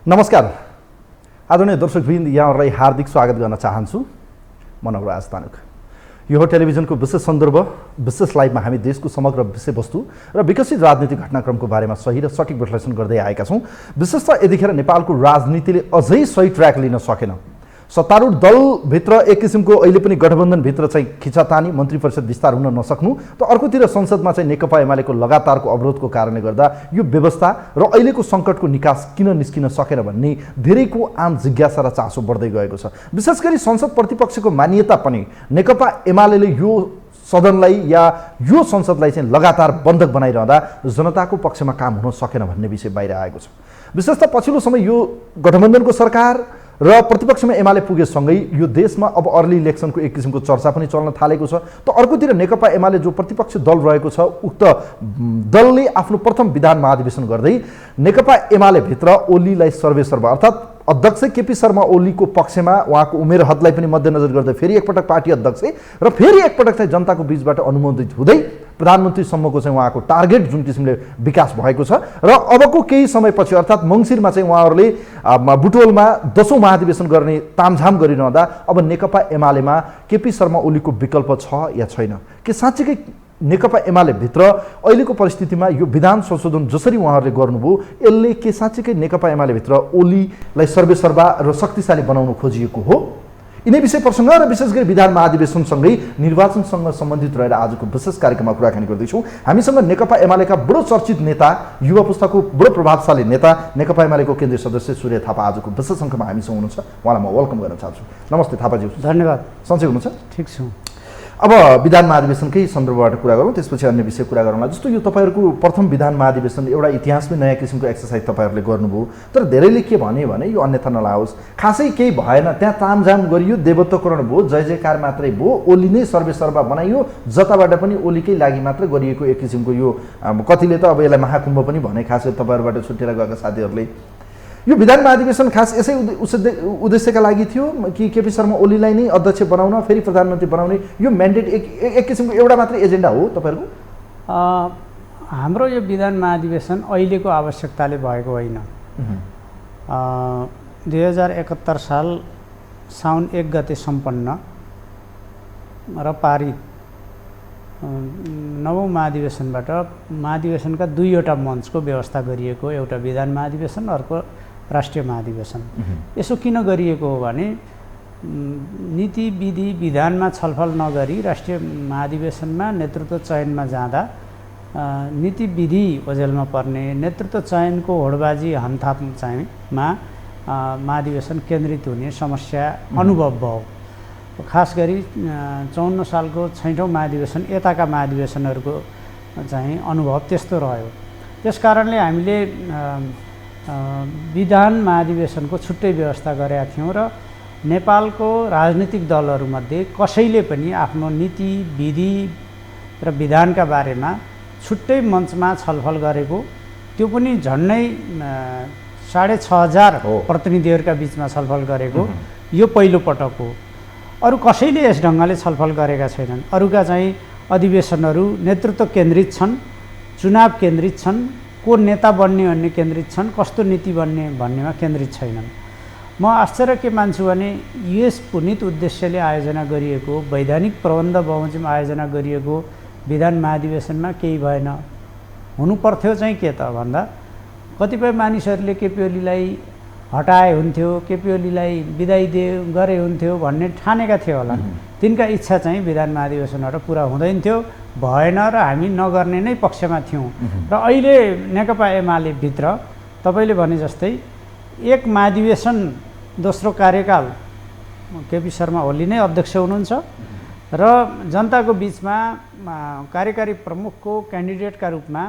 नमस्कार आदरणीय दर्शकवृन्द, यहाँहरूलाई हार्दिक स्वागत गर्न चाहन्छु। म नवराज तानुक। यो हो टेलिभिजनको विशेष सन्दर्भ, विशेष लाइभमा हामी देशको समग्र विषयवस्तु र विकसित राजनीतिक घटनाक्रमको बारेमा सही र सठिक विश्लेषण गर्दै आएका छौँ। विशेषतः यतिखेर नेपालको राजनीतिले अझै सही ट्र्याक लिन सकेन। सत्तारूढ दलभित्र एक किसिमको अहिले पनि गठबन्धनभित्र चाहिँ खिचातानी, मन्त्री परिषद विस्तार हुन नसक्नु, त अर्कोतिर संसदमा चाहिँ नेकपा एमालेको लगातारको अवरोधको कारणले गर्दा यो व्यवस्था र अहिलेको सङ्कटको निकास किन निस्किन सकेन भन्ने धेरैको आम जिज्ञासा र चासो बढ्दै गएको छ। विशेष गरी संसद प्रतिपक्षको मान्यता पनि नेकपा एमालेले यो सदनलाई या यो संसदलाई चाहिँ लगातार बन्धक बनाइरहँदा जनताको पक्षमा काम हुन सकेन भन्ने विषय बाहिर आएको छ। विशेषतः पछिल्लो समय यो गठबन्धनको सरकार र प्रतिपक्षमा एमाले पुगेसँगै यो देशमा अब अर्ली इलेक्सनको एक किसिमको चर्चा पनि चल्न थालेको छ। त अर्कोतिर नेकपा एमाले जो प्रतिपक्ष दल रहेको छ, उक्त दलले आफ्नो प्रथम विधान महाधिवेशन गर्दै नेकपा एमाले भित्र ओलीलाई सर्वेसर्वा अर्थात् अध्यक्ष केपी शर्मा ओलीको पक्षमा उहाँको उमेर हदलाई पनि मध्यनजर गर्दै फेरि एकपटक पार्टी अध्यक्ष र फेरि एकपटक चाहिँ जनताको बीचबाट अनुमोदित हुँदै प्रधानमन्त्रीसम्मको चाहिँ उहाँको टार्गेट जुन किसिमले विकास भएको छ र अबको केही समयपछि अर्थात् मङ्सिरमा चाहिँ उहाँहरूले बुटवलमा 10औं महाधिवेशन गर्ने तामझाम गरिरहँदा अब नेकपा एमालेमा केपी शर्मा ओलीको विकल्प छ या छैन? के साँच्चीकै नेकपा एमाले भित्र अहिलेको परिस्थितिमा यो विधान संशोधन जसरी उहाँहरूले गर्नुभयो, यसले के साँच्चीकै नेकपा एमाले भित्र ओलीलाई सर्वेसर्वा र शक्तिशाली बनाउन खोजिएको हो? यिनै विषय प्रसङ्ग र विशेष गरी विधान महाधिवेशनसँगै निर्वाचनसँग सम्बन्धित रहेर आजको विशेष कार्यक्रममा कुराकानी गर्दैछौँ। हामीसँग नेकपा एमालेका बडो चर्चित नेता, युवा पुस्ताको बडो प्रभावशाली नेता, नेकपा एमालेको केन्द्रीय सदस्य सूर्य थापा आजको विशेष अङ्कमा हामीसँग हुनुहुन्छ। उहाँलाई म वेलकम गर्न चाहन्छु। नमस्ते थापाज्यू। धन्यवाद। सन्चै हुनुहुन्छ? ठिक छु। अब विधान महाधिवेशनकै सन्दर्भबाट कुरा गरौँ, त्यसपछि अन्य विषय कुरा गरौँला। जस्तो यो तपाईँहरूको प्रथम विधान महाधिवेशन एउटा इतिहासमै नयाँ किसिमको एक्सर्साइज तपाईँहरूले गर्नुभयो, तर धेरैले के भने यो अन्यथा नलाओस्, खासै केही भएन, त्यहाँ तामझाम गरियो, देवत्वकरण भयो, जय जयकार मात्रै भयो, ओली नै सर्वेसर्वा बनाइयो, जताबाट पनि ओलीकै लागि मात्र गरिएको एक किसिमको यो कतिले त अब यसलाई महाकुम्भ पनि भने, खास गरी तपाईँहरूबाट छुटेर गएका साथीहरूले। यो विधान महाधिवेशन खास यसै उद्देश्यका लागि थियो कि केपी शर्मा ओलीलाई नै अध्यक्ष बनाउन, फेरि प्रधानमन्त्री बनाउने, यो म्यान्डेट एक किसिमको एउटा मात्रै एजेन्डा हो तपाईँहरूको? हाम्रो यो विधान महाधिवेशन अहिलेको आवश्यकताले भएको होइन। 2071 साल साउन 1 गते सम्पन्न र पारित 9औं महाधिवेशनबाट महाधिवेशनका दुईवटा मञ्चको व्यवस्था गरिएको, एउटा विधान महाधिवेशन, अर्को राष्ट्रिय महाधिवेशन। यसो किन गरिएको हो भने नीति विधि विधानमा छलफल नगरी राष्ट्रिय महाधिवेशनमा नेतृत्व चयनमा जाँदा नीति विधि ओझेलमा पर्ने, नेतृत्व चयनको होडबाजी हामथाप चाहिँ महाधिवेशन केन्द्रित हुने समस्या अनुभव भयो। खास गरी 54 सालको 6औं महाधिवेशन यताका महाधिवेशनहरूको चाहिँ अनुभव त्यस्तो रह्यो। त्यस कारणले हामीले विधान महाधिवेशनको छुट्टै व्यवस्था गरेका थियौँ र नेपालको राजनीतिक दलहरूमध्ये कसैले पनि आफ्नो नीति विधि र विधानका बारेमा छुट्टै मञ्चमा छलफल गरेको, त्यो पनि झन्डै 6500 प्रतिनिधिहरूका बिचमा छलफल गरेको यो पहिलो पटक हो। अरू कसैले यस ढङ्गले छलफल गरेका छैनन्। अरूका चाहिँ अधिवेशनहरू नेतृत्व केन्द्रित छन्, चुनाव केन्द्रित छन्, को नेता बन्ने भन्ने केन्द्रित छन्, कस्तो नीति बन्ने भन्नेमा केन्द्रित छैनन्। म आश्चर्य के मान्छु भने यस पुनित उद्देश्यले आयोजना गरिएको, वैधानिक प्रबन्ध बमोजिम आयोजना गरिएको विधान महाधिवेशनमा केही भएन। हुनुपर्थ्यो चाहिँ के त भन्दा कतिपय मानिसहरूले केपी ओलीलाई हटाए हुन्थ्यो, केपी ओलीलाई बिदाई गरे हुन्थ्यो भन्ने ठानेका थियो होला। तिनका इच्छा चाहिँ विधान महाधिवेशनबाट पुरा हुँदैन थियो, भएन र हामी नगर्ने नै पक्षमा थियौँ। र अहिले नेकपा एमाले भित्र तपाईँले भने जस्तै एक महाधिवेशन दोस्रो कार्यकाल केपी शर्मा ओली नै अध्यक्ष हुनुहुन्छ र जनताको बिचमा कार्यकारी प्रमुखको क्यान्डिडेटका रूपमा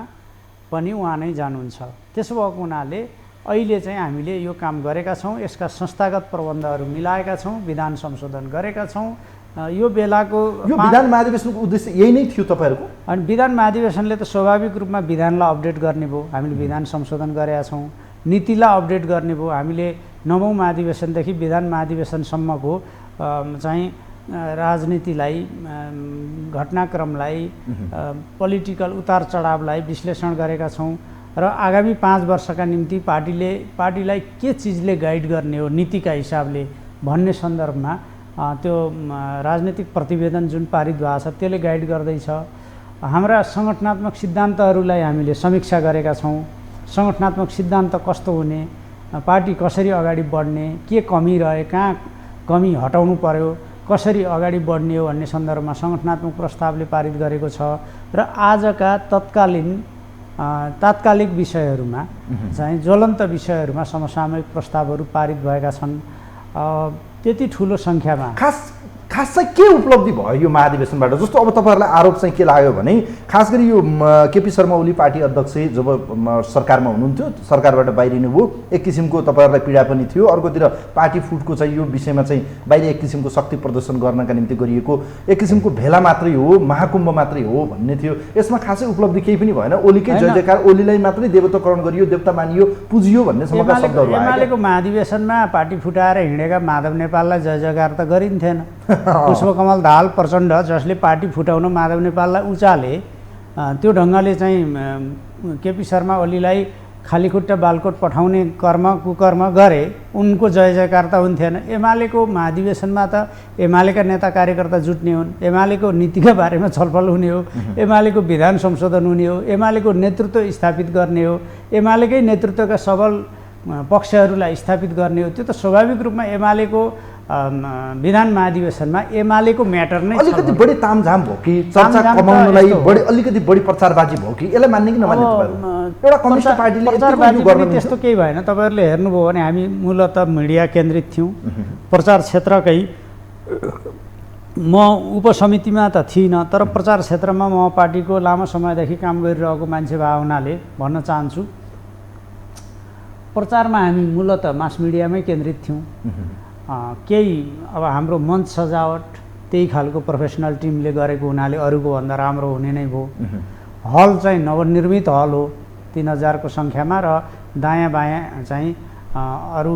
पनि उहाँ नै जानुहुन्छ। त्यसो भएको हुनाले अहिले चाहिँ हामीले यो काम गरेका छौँ, यसका संस्थागत प्रबन्धहरू मिलाएका छौँ, विधान संशोधन गरेका छौँ। यो बेलाको यो विधान महाधिवेशनको उद्देश्य यही नै थियो तपाईँहरूको? अनि विधान महाधिवेशनले त स्वाभाविक रूपमा विधानलाई अपडेट गर्ने भयो, हामीले विधान संशोधन गरेका छौँ। नीतिलाई अपडेट गर्ने भयो, हामीले 9औं महाधिवेशनदेखि विधान महाधिवेशनसम्मको चाहिँ राजनीतिलाई, घटनाक्रमलाई, पोलिटिकल उतार चढावलाई विश्लेषण गरेका छौँ। र आगामी 5 वर्षका निम्ति पार्टीलाई के चिजले गाइड गर्ने हो नीतिका हिसाबले भन्ने सन्दर्भमा त्यो राजनीतिक प्रतिवेदन जुन पारित भएको छ त्यसले गाइड गर्दैछ। हाम्रा सङ्गठनात्मक सिद्धान्तहरूलाई हामीले समीक्षा गरेका छौँ। सङ्गठनात्मक सिद्धान्त कस्तो हुने, पार्टी कसरी अगाडि बढ्ने, के कमी रहे, कहाँ कमी हटाउनु पर्यो, कसरी अगाडि बढ्ने हो भन्ने सन्दर्भमा सङ्गठनात्मक प्रस्तावले पारित गरेको छ। र आजका तात्कालिक विषयहरूमा चाहिँ ज्वलन्त विषयहरूमा समसामयिक प्रस्तावहरू पारित भएका छन्। त्यति ठुलो सङ्ख्यामा खास चाहिँ के उपलब्धि भयो यो महाधिवेशनबाट? जस्तो अब तपाईँहरूलाई आरोप चाहिँ के लाग्यो भने खास गरी यो केपी शर्मा ओली पार्टी अध्यक्ष जब सरकारमा हुनुहुन्थ्यो, सरकारबाट बाहिरिनु भयो, एक किसिमको तपाईँहरूलाई पीडा पनि थियो। अर्कोतिर पार्टी फुटको चाहिँ यो विषयमा चाहिँ बाहिर एक किसिमको शक्ति प्रदर्शन गर्नका निम्ति गरिएको एक किसिमको भेला मात्रै हो, महाकुम्भ मात्रै हो भन्ने थियो। यसमा खासै उपलब्धि केही पनि भएन। ओलीकै जय जयकार, ओलीलाई मात्रै देवत्वकरण गरियो, देवता मानियो, पुजियो भन्ने सम्मका शब्दहरू आए। एमालेको महाधिवेशनमा पार्टी फुटाएर हिँडेका माधव नेपाललाई जय जयकार त गरिन्थेन। पुष्पकमल दाहाल प्रचण्ड जसले पार्टी फुटाउन माधव नेपाललाई उचाले, त्यो ढङ्गले चाहिँ केपी शर्मा ओलीलाई खाली खुट्टा बालकोट पठाउने कुकर्म गरे, उनको जय जयकार त हुन्थेन। एमालेको महाधिवेशनमा त एमालेका नेता कार्यकर्ता जुट्ने हुन्, एमालेको नीतिका बारेमा छलफल हुने हो, एमालेको विधान संशोधन हुने हो, एमालेको नेतृत्व स्थापित गर्ने हो, एमालेकै नेतृत्वका सबल पक्षहरूलाई स्थापित गर्ने हो। त्यो त स्वाभाविक रूपमा एमालेको विधान महाधिवेशनमा एमालेको म्याटर नै अलिकति बढी तामझाम भयो कि चर्चा कमाउनलाई अलिकति बढी प्रचारबाजी भयो कि यसलाई मान्ने कि नमान्ने तपाईँहरू? एउटा कम्युनिस्ट पार्टीले प्रचारबाजी पनि त्यस्तो केही भएन। तपाईँहरूले हेर्नुभयो भने हामी मूलतः मिडिया केन्द्रित थियौँ, प्रचार क्षेत्रकै। म उपसमितिमा त थिइनँ, तर प्रचार क्षेत्रमा म पार्टीको लामो समयदेखि काम गरिरहेको मान्छे भए हुनाले भन्न चाहन्छु, प्रचारमा हामी मूलतः मास मिडियामै केन्द्रित थियौँ। केही अब हाम्रो मञ्च सजावट त्यही खालको प्रोफेसनल टिमले गरेको हुनाले अरूको भन्दा राम्रो हुने नै भयो। हल चाहिँ नवनिर्मित हल हो 3000 को सङ्ख्यामा, र दायाँ बायाँ चाहिँ अरू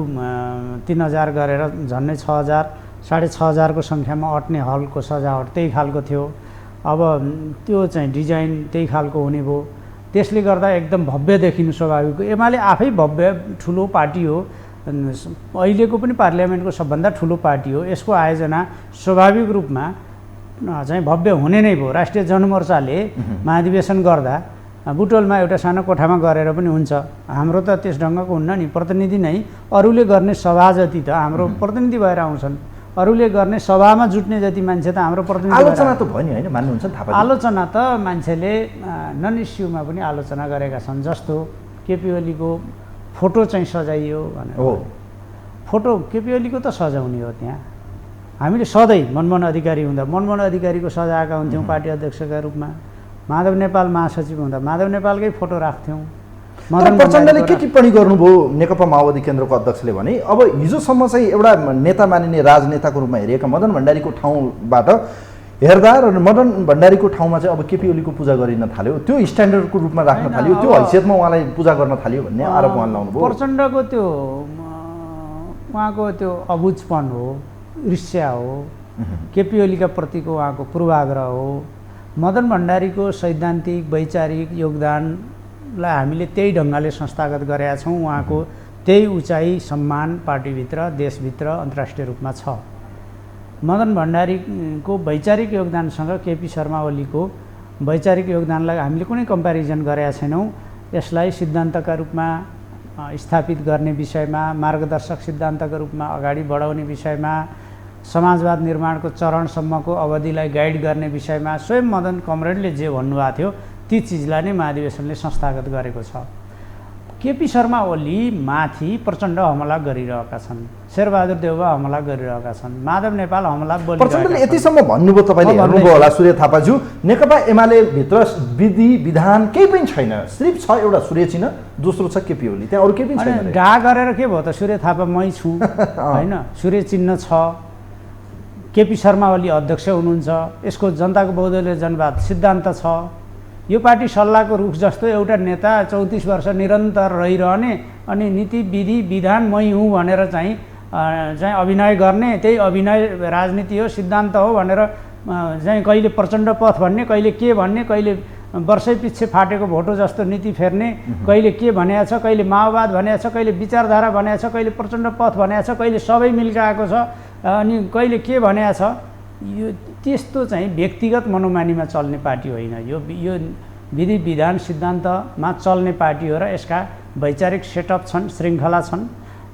3000 गरेर झन्डै 6000 6500 को सङ्ख्यामा अट्ने हलको सजावट त्यही खालको थियो। अब त्यो चाहिँ डिजाइन त्यही खालको हुने भयो। त्यसले गर्दा एकदम भव्य देखिनु स्वाभाविक हो। एमाले आफै भव्य ठुलो पार्टी हो, अहिलेको पनि पार्लियामेन्टको सबभन्दा ठुलो पार्टी हो। यसको आयोजना स्वाभाविक रूपमा चाहिँ भव्य हुने नै भयो। राष्ट्रिय जनमोर्चाले महाधिवेशन गर्दा बुटोलमा एउटा सानो कोठामा गरेर पनि हुन्छ। हाम्रो त त्यस ढङ्गको हुन्न नि, प्रतिनिधि नै अरूले गर्ने सभा जति त हाम्रो प्रतिनिधि भएर आउँछन्, अरूले गर्ने सभामा जुट्ने जति मान्छे त हाम्रो प्रतिनिधि। आलोचना त भयो नि होइन, मान्नुहुन्छ थापा? आलोचना त मान्छेले नन इस्युमा पनि आलोचना गरेका छन्। जस्तो केपी ओलीको फोटो चाहिँ सजाइयो भनेर। फोटो केपी ओलीको त सजाउने हो। त्यहाँ हामीले सधैँ मनमोहन अधिकारी हुँदा मनमोहन अधिकारीको सजाएका हुन्थ्यौँ पार्टी अध्यक्षका रूपमा, माधव नेपाल महासचिव हुँदा माधव नेपालकै फोटो राख्थ्यौँ। मदन प्रचण्डले के टिप्पणी गर्नुभयो नेकपा माओवादी केन्द्रको अध्यक्षले भने अब हिजोसम्म चाहिँ एउटा नेता मानिने राजनेताको रूपमा हेरिएका मदन भण्डारीको ठाउँबाट हेर्दा र मदन भण्डारीको ठाउँमा चाहिँ अब केपी ओलीको पूजा गरिन थाल्यो, त्यो स्ट्यान्डर्डको रूपमा राख्न थाल्यो, त्यो हैसियतमा उहाँलाई पूजा गर्न थाल्यो भन्ने आरोप उहाँले लाउनुभयो। प्रचण्डको त्यो उहाँको त्यो अबुझपन हो, ईर्ष्या हो, केपी ओलीका प्रतिको उहाँको पूर्वाग्रह हो। मदन भण्डारीको सैद्धान्तिक वैचारिक योगदानलाई हामीले त्यही ढङ्गले संस्थागत गरेका छौँ। उहाँको त्यही उचाइ सम्मान पार्टीभित्र, देशभित्र, अन्तर्राष्ट्रिय रूपमा छ। मदन भण्डारीको वैचारिक योगदानसँग केपी शर्मा ओलीको वैचारिक योगदानलाई हामीले कुनै कम्पेरिजन गरेका छैनौँ। यसलाई सिद्धान्तका रूपमा स्थापित गर्ने विषयमा, मार्गदर्शक सिद्धान्तका रूपमा अगाडि बढाउने विषयमा, समाजवाद निर्माणको चरणसम्मको अवधिलाई गाइड गर्ने विषयमा स्वयं मदन कमरेडले जे भन्नुभएको थियो ती चिजलाई नै महाधिवेशनले संस्थागत गरेको छ। केपी शर्मा ओली माथि प्रचण्ड हमला गरिरहेका छन्, शेरबहादुर देउवा हमला गरिरहेका छन्, माधव नेपाल हमला बोलिरहेका छन्। प्रचण्डले यतिसम्म भन्नुभयो, तपाईँले हेर्नुभयो होला सूर्य थापाज्यू, नेकपा एमाले भित्र विधि विधान केही पनि छैन, सिर्फ छ एउटा सूर्य चिन्ह, दोस्रो छ केपी ओली, त्यहाँ अरू केही पनि छैन। डा गरेर के भयो त? सूर्य थापा मै छु होइन, सूर्य चिन्ह छ, केपी शर्मा ओली अध्यक्ष हुनुहुन्छ, यसको जनताको बहुदलीय जनवाद सिद्धान्त छ। यो पार्टी सल्लाहको रुख जस्तो एउटा नेता 34 वर्ष निरन्तर रहिरहने अनि नीति विधि विधान मै हुँ भनेर चाहिँ अभिनय गर्ने, त्यही अभिनय राजनीति हो, सिद्धान्त हो भनेर चाहिँ कहिले प्रचण्ड पथ भन्ने, कहिले के भन्ने, कहिले वर्षै पछि फाटेको भोटो जस्तो नीति फेर्ने, कहिले के भनेको छ, कहिले माओवाद भनेको छ, कहिले विचारधारा भनेको छ, कहिले प्रचण्ड पथ भनेको छ, कहिले सबै मिल्का आएको छ, अनि कहिले के भनेको छ। यो त्यस्तो चाहिँ व्यक्तिगत मनोमानीमा चल्ने पार्टी होइन। यो विधि विधान सिद्धान्तमा चल्ने पार्टी हो र यसका वैचारिक सेटअप छन्, श्रृङ्खला छन्,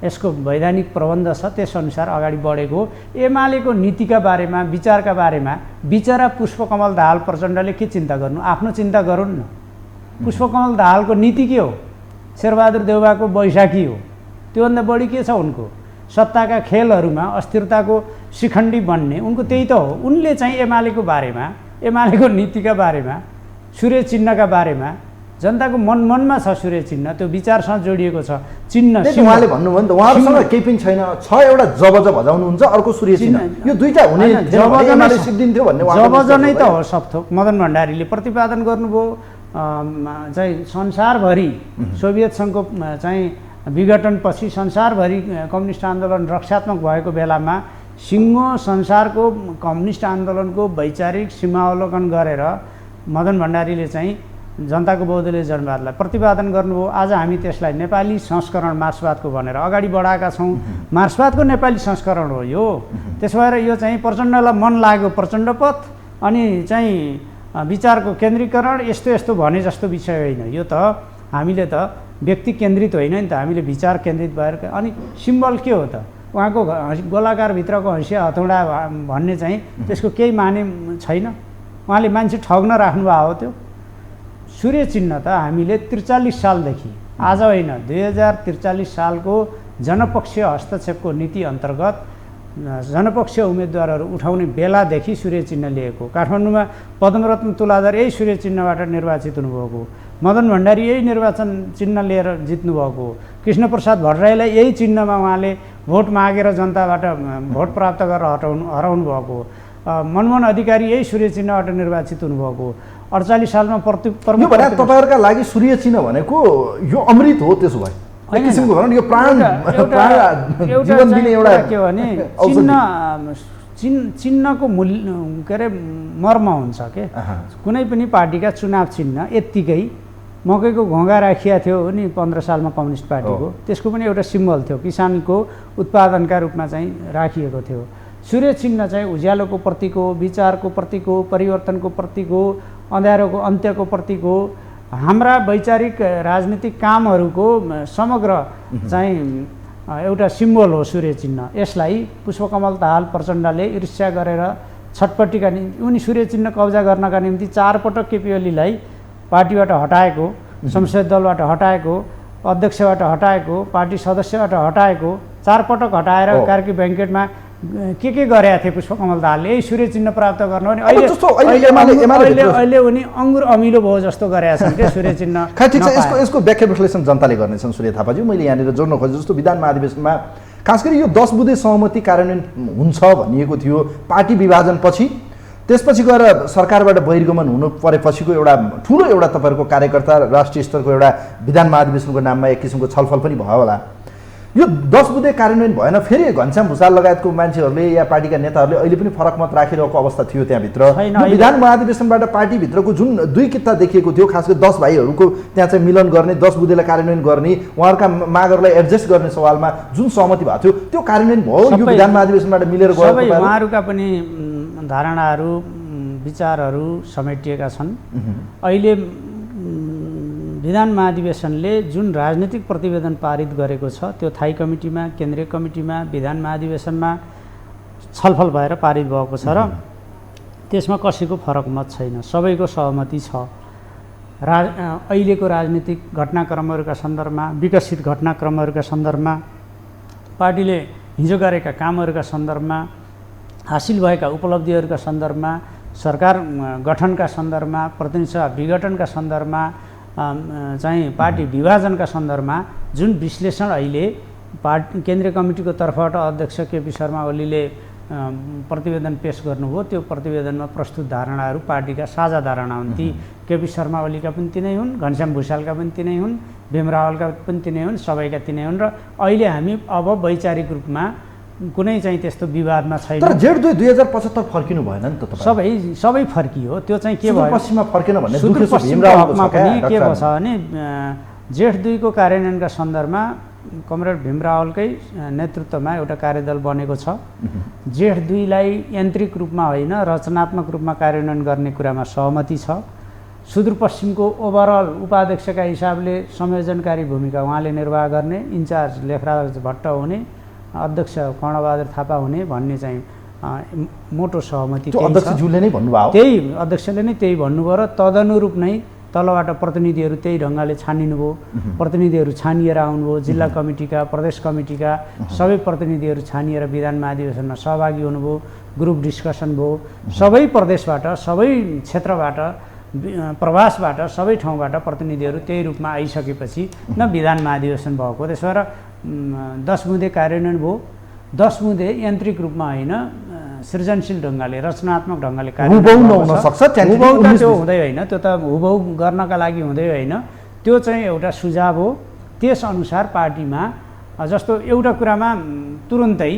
यसको वैधानिक प्रबन्ध छ, त्यसअनुसार अगाडि बढेको। एमालेको नीतिका बारेमा, विचारका बारेमा बिचरा पुष्पकमल दाहाल प्रचण्डले के चिन्ता गर्नु? आफ्नो चिन्ता गरून् न। पुष्पकमल दाहालको नीति के हो? शेरबहादुर देउवाको बैशाखी हो। त्योभन्दा बढी के छ उनको? सत्ताका खेलहरूमा अस्थिरताको शिखण्डी बन्ने उनको त्यही त हो। उनले चाहिँ एमालेको बारेमा, एमालेको नीतिका बारेमा, सूर्य चिन्हका बारेमा, जनताको मनमा छ सूर्य चिन्ह, त्यो विचारसँग जोडिएको छ चिन्ह। उहाँले भन्नुभयो नि त, उहाँहरूसँग केही पनि छैन, छ एउटा जबज भजाउनुहुन्छ, अर्को सूर्य चिन्ह, यो दुईटा हुने सिद्धिन्थ्यो भन्ने जबज नै त हो सबथोक। मदन भण्डारीले प्रतिपादन गर्नुभयो चाहिँ संसारभरि सोभियत सङ्घको चाहिँ विघटनपछि संसारभरि कम्युनिस्ट आन्दोलन रक्षात्मक भएको बेलामा सिङ्गो संसारको कम्युनिस्ट आन्दोलनको वैचारिक सीमावलोकन गरेर मदन भण्डारीले चाहिँ जनताको बहुदलीय जनवादलाई प्रतिपादन गर्नुभयो। आज हामी त्यसलाई नेपाली संस्करण मार्क्सवादको भनेर अगाडि बढाएका छौँ। मार्क्सवादको नेपाली संस्करण हो यो। त्यसो भएर यो चाहिँ प्रचण्डलाई मन लाग्यो प्रचण्ड पथ, अनि चाहिँ विचारको केन्द्रीकरण, यस्तो यस्तो भने जस्तो विषय होइन यो। त हामीले त व्यक्ति केन्द्रित होइन नि त, हामीले विचार केन्द्रित भएर। अनि सिम्बल के हो त? उहाँको गोलाकारभित्रको हँसिया हथौडा भन्ने चाहिँ त्यसको केही माने छैन। उहाँले मान्छे ठग्न राख्नुभएको हो। त्यो सूर्य चिन्ह त हामीले 43 सालदेखि, आज होइन, 2043 सालको जनपक्षीय हस्तक्षेपको नीति अन्तर्गत जनपक्षीय उम्मेदवारहरू उठाउने बेलादेखि सूर्य चिन्ह लिएको। काठमाडौँमा पद्मरत्न तुलाधर यही सूर्य चिन्हबाट निर्वाचित हुनुभएको, मदन भण्डारी यही निर्वाचन चिन्ह लिएर जित्नुभएको, कृष्णप्रसाद भट्टराईलाई यही चिन्हमा उहाँले भोट मागेर जनताबाट भोट प्राप्त गरेर हराउनु भएको, मनमोहन अधिकारी यही सूर्य चिन्हबाट निर्वाचित हुनुभएको। 48 सालमा तपाईँहरूका लागि सूर्य चिन्ह भनेको यो अमृत हो। त्यसो भए एक किसिमको भनौँ यो प्राण जीवन दिने एउटा के भने चिन्हको मूल्य के अरे मर्म हुन्छ के। कुनै पनि पार्टीका चुनाव चिन्ह यत्तिकै मकैको घोगा राखिया थियो नि 15 सालमा कम्युनिस्ट पार्टीको, त्यसको पनि एउटा सिम्बल थियो, किसानको उत्पादनका रूपमा चाहिँ राखिएको थियो। सूर्य चिन्ह चाहिँ उज्यालोको प्रतीक हो, विचारको प्रतीक हो, परिवर्तनको प्रतीक हो, अँध्यारोको अन्त्यको प्रतीक हो। हाम्रा वैचारिक राजनीतिक कामहरूको समग्र चाहिँ एउटा सिम्बल हो सूर्य चिन्ह। यसलाई पुष्पकमल दाहाल प्रचण्डले ईर्ष्या गरेर छटपट्टिका निम्ति उनी सूर्य चिन्ह कब्जा गर्नका निम्ति 4 पटक केपी ओलीलाई पार्टीबाट हटाएको, संसदीय दलबाट हटाएको, अध्यक्षबाट हटाएको, पार्टी सदस्यबाट हटाएको, 4 पटक हटाएर कार्की ब्याङ्केटमा के गरेका थिए पुष्पकमल दाहालले यही सूर्य चिन्ह प्राप्त गर्नु। अनि अहिले उनी अङ्गुर अमिलो भयो जस्तो गरेका छन् क्या सूर्य चिन्ह। ठिक छ, यसको व्याख्या विश्लेषण जनताले गर्नेछन्। सूर्य थापाजी, मैले यहाँनिर जोड्न खोजेँ जस्तो विधान महाधिवेशनमा खास गरी यो 10 बुँदे सहमति कार्यान्वयन हुन्छ भनिएको थियो पार्टी विभाजनपछि, त्यसपछि गएर सरकारबाट बहिर्गमन हुनु परेपछिको एउटा ठुलो एउटा तपाईँहरूको कार्यकर्ता राष्ट्रिय स्तरको एउटा विधान महाधिवेशनको नाममा एक किसिमको छलफल पनि भयो होला। यो 10 बुँदे कार्यान्वयन भएन, फेरि घनश्याम भुसाल लगायतको मान्छेहरूले या पार्टीका नेताहरूले अहिले पनि फरक मत राखिरहेको अवस्था थियो त्यहाँभित्र। विधान महाधिवेशनबाट पार्टीभित्रको जुन 2 किता देखिएको थियो, खास गरी 10 भाइहरूको त्यहाँ चाहिँ मिलन गर्ने, 10 बुँदेलाई कार्यान्वयन गर्ने, उहाँहरूका मागहरूलाई एडजस्ट गर्ने सवालमा जुन सहमति भएको थियो त्यो कार्यान्वयन भयो। यो विधान महाधिवेशनबाट मिलेर गयो। उहाँहरूका पनि धारणाहरू विचारहरू समेटिएका छन्। अहिले विधान महाधिवेशनले जुन राजनीतिक प्रतिवेदन पारित गरेको छ त्यो थाई कमिटीमा, केन्द्रीय कमिटीमा, विधान महाधिवेशनमा छलफल भएर पारित भएको छ र त्यसमा कसैको फरक मत छैन, सबैको सहमति छ। अहिलेको राजनीतिक घटनाक्रमहरूका सन्दर्भमा, विकसित घटनाक्रमहरूका सन्दर्भमा, पार्टीले हिजो गरेका कामहरूका सन्दर्भमा, हासिल भएका उपलब्धिहरूका सन्दर्भमा, सरकार गठनका सन्दर्भमा, प्रतिनिधि सभा विघटनका सन्दर्भमा, चाहिँ पार्टी विभाजनका सन्दर्भमा जुन विश्लेषण अहिले केन्द्रीय कमिटीको तर्फबाट अध्यक्ष केपी शर्मा ओलीले प्रतिवेदन पेश गर्नुभयो, त्यो प्रतिवेदनमा प्रस्तुत धारणाहरू पार्टीका साझा धारणा हुन्। ती केपी शर्मा ओलीका पनि तिनै हुन्, घनश्याम भुसालका पनि तिनै हुन्, भीम रावलका पनि तिनै हुन्, सबैका तिनै हुन्। र अहिले हामी अब वैचारिक रूपमा कुनै चाहिँ त्यस्तो विवादमा छैन। तर जेठ 2 2075 फर्किनु भएन नि त तपाईँ? सबै फर्कियो। त्यो चाहिँ के भयो, सुदूरपश्चिममा फर्केन भन्ने दुःख छ। सुदूरपश्चिमको हकमा पनि के भयो भने जेठ 2 को कार्यान्वयनका सन्दर्भमा कमरेड भीम रावलकै नेतृत्वमा एउटा कार्यदल बनेको छ। जेठ 2 लाई यान्त्रिक रूपमा होइन रचनात्मक रूपमा कार्यान्वयन गर्ने कुरामा सहमति छ। सुदूरपश्चिमको ओभरअल उपाध्यक्षका हिसाबले संयोजनकारी भूमिका उहाँले निर्वाह गर्ने, इन्चार्ज लेखराज भट्ट हुने, अध्यक्ष कर्णबहादुर थापा हुने भन्ने चाहिँ मोटो सहमति अध्यक्षज्यूले नै भन्नुभयो। त्यही अध्यक्षले नै त्यही भन्नुभयो र तदनुरूप नै तलबाट प्रतिनिधिहरू त्यही ढङ्गले छानिनुभयो। प्रतिनिधिहरू छानिएर आउनुभयो। जिल्ला कमिटीका, प्रदेश कमिटीका सबै प्रतिनिधिहरू छानिएर विधान महाधिवेशनमा सहभागी हुनुभयो। ग्रुप डिस्कसन भयो। सबै प्रदेशबाट, सबै क्षेत्रबाट, प्रवासबाट, सबै ठाउँबाट प्रतिनिधिहरू त्यही रूपमा आइसकेपछि न विधान महाधिवेशन भएको। त्यसो भएर 10 बुँदे कार्यान्वयन भयो। 10 बुँदे यान्त्रिक रूपमा होइन सृजनशील ढङ्गले, रचनात्मक ढङ्गले कार्यान्वयन हुन सक्छ। हुबहु त त्यो हुँदै होइन, त्यो त हुबहु गर्नका लागि हुँदै होइन, त्यो चाहिँ एउटा सुझाव हो। त्यसअनुसार पार्टीमा जस्तो एउटा कुरामा तुरुन्तै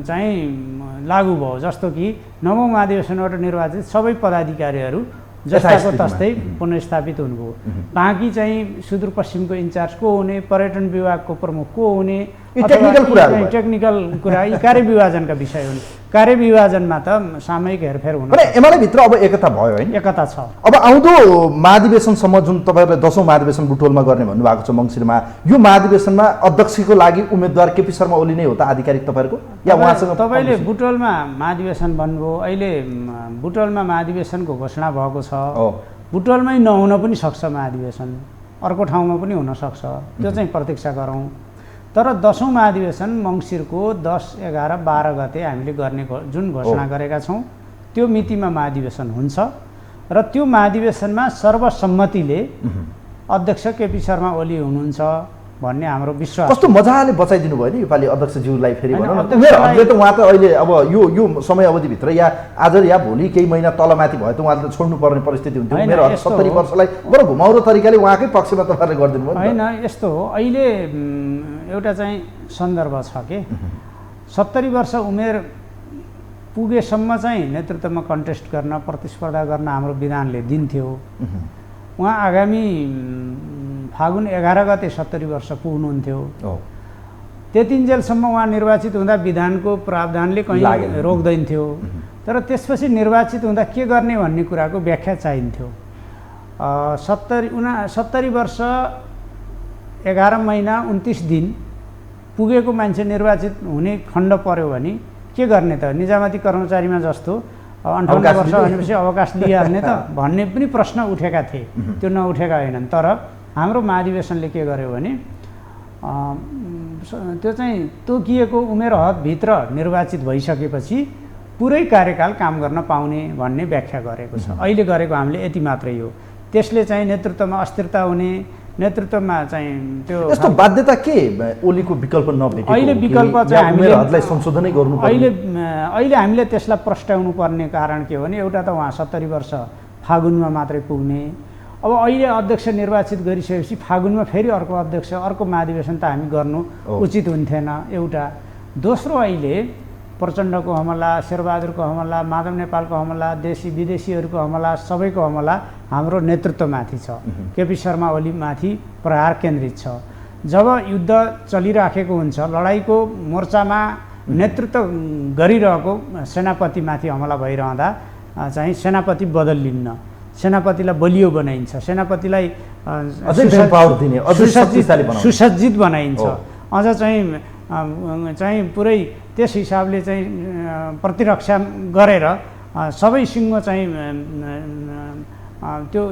चाहिँ लागू भयो, जस्तो कि 9औं महाधिवेशनबाट निर्वाचित सबै पदाधिकारीहरू जस्ताको तस्तै पुनर्स्थापित हुनुभयो। बाँकी चाहिँ सुदूरपश्चिमको इन्चार्ज को हुने, पर्यटन विभागको प्रमुख को हुने, टेक्निकल कुरा यी कार्य विभाजनका विषय हुन्। कार्य विभाजनमा त सामूहिक हेरफेर हुन एमाले भित्र अब एकता भयो हैन? एकता छ। अब आउँदो महाधिवेशनसम्म जुन तपाईँहरूले 10औं महाधिवेशन बुटोलमा गर्ने भन्नुभएको छ मङ्सिरमा, यो महाधिवेशनमा अध्यक्षको लागि उम्मेदवार केपी शर्मा ओली नै हो त आधिकारिक तपाईँहरूको, या उहाँसँग? तपाईँले बुटोलमा महाधिवेशन भन्नुभयो, अहिले बुटोलमा महाधिवेशनको घोषणा भएको छ। बुटोलमै नहुन पनि सक्छ महाधिवेशन, अर्को ठाउँमा पनि हुनसक्छ, त्यो चाहिँ प्रतीक्षा गरौँ। तर 10औं महाधिवेशन मङ्सिरको 10, 11, 12 गते हामीले गर्ने जुन घोषणा गरेका छौँ त्यो मितिमा महाधिवेशन हुन्छ र त्यो महाधिवेशनमा सर्वसम्मतिले अध्यक्ष केपी शर्मा ओली हुनुहुन्छ भन्ने हाम्रो विश्वास। कस्तो मजाले बचाइदिनु भयो नि योपालि अध्यक्षज्यूलाई फेरि भनौँ न। उनीहरूले त उहाँ त अहिले अब यो समय अवधिभित्र या आज या भोलि केही महिना तलमाथि भयो त उहाँले छोड्नुपर्ने परिस्थिति हुन्थ्यो। उनीहरू 70 वर्षलाई बरु घुमाउरो तरिकाले उहाँकै पक्षमा तपाईँहरूले गरिदिनु भयो। होइन, यस्तो हो, अहिले एउटा चाहिँ सन्दर्भ छ के 70 वर्ष उमेर पुगेसम्म चाहिँ नेतृत्वमा कन्टेस्ट गर्न, प्रतिस्पर्धा गर्न हाम्रो विधानले दिन्थ्यो। उहाँ आगामी फागुन 11 गते 70 वर्ष पुग्नुहुन्थ्यो। त्यतिन्जेलसम्म उहाँ निर्वाचित हुँदा विधानको प्रावधानले कहीँ रोक्दैन्थ्यो। तर त्यसपछि निर्वाचित हुँदा के गर्ने भन्ने कुराको व्याख्या चाहिन्थ्यो। 70 वर्ष 11 महिना 29 दिन पुगेको मान्छे निर्वाचित हुने खण्ड पर्यो भने के गर्ने त? निजामती कर्मचारीमा जस्तो 58 वर्ष भनेपछि अवकाश लिइहाल्ने त भन्ने पनि प्रश्न उठेका थिए। त्यो नउठेका होइनन्। तर हाम्रो महाधिवेशनले के गर्यो भने त्यो चाहिँ तोकिएको उमेर हदभित्र निर्वाचित भइसकेपछि पुरै कार्यकाल काम गर्न पाउने भन्ने व्याख्या गरेको छ। अहिले गरेको हामीले यति मात्रै हो। त्यसले चाहिँ नेतृत्वमा अस्थिरता हुने, नेतृत्वमा चाहिँ त्यो यस्तो बाध्यता के ओलीको विकल्प नभेटेको? अहिले विकल्प चाहिँ हामीले संशोधनै गर्नु पर्ने। अहिले हामीले त्यसलाई प्रस्ट्याउनु पर्ने कारण के हो भने एउटा त उहाँ 70 वर्ष फागुनमा मात्रै पुग्ने। अब अहिले अध्यक्ष निर्वाचित गरिसकेपछि फागुनमा फेरि अर्को अध्यक्ष, अर्को महाधिवेशन त हामी गर्नु उचित हुन्थेन एउटा। दोस्रो, अहिले प्रचण्डको हमला, शेरबहादुरको हमला, माधव नेपालको हमला, देशी विदेशीहरूको हमला, सबैको हमला हाम्रो नेतृत्वमाथि छ। केपी शर्मा ओलीमाथि प्रहार केन्द्रित छ। जब युद्ध चलिराखेको हुन्छ, लडाइँको मोर्चामा नेतृत्व गरिरहेको सेनापतिमाथि हमला भइरहँदा चाहिँ सेनापति बदलिन्न, सेनापतिलाई बलियो बनाइन्छ, सेनापतिलाई सुसज्जित बनाइन्छ, अझ चाहिँ पुरै त्यस हिसाबले चाहिँ प्रतिरक्षा गरेर सबै सिंह चाहिँ त्यो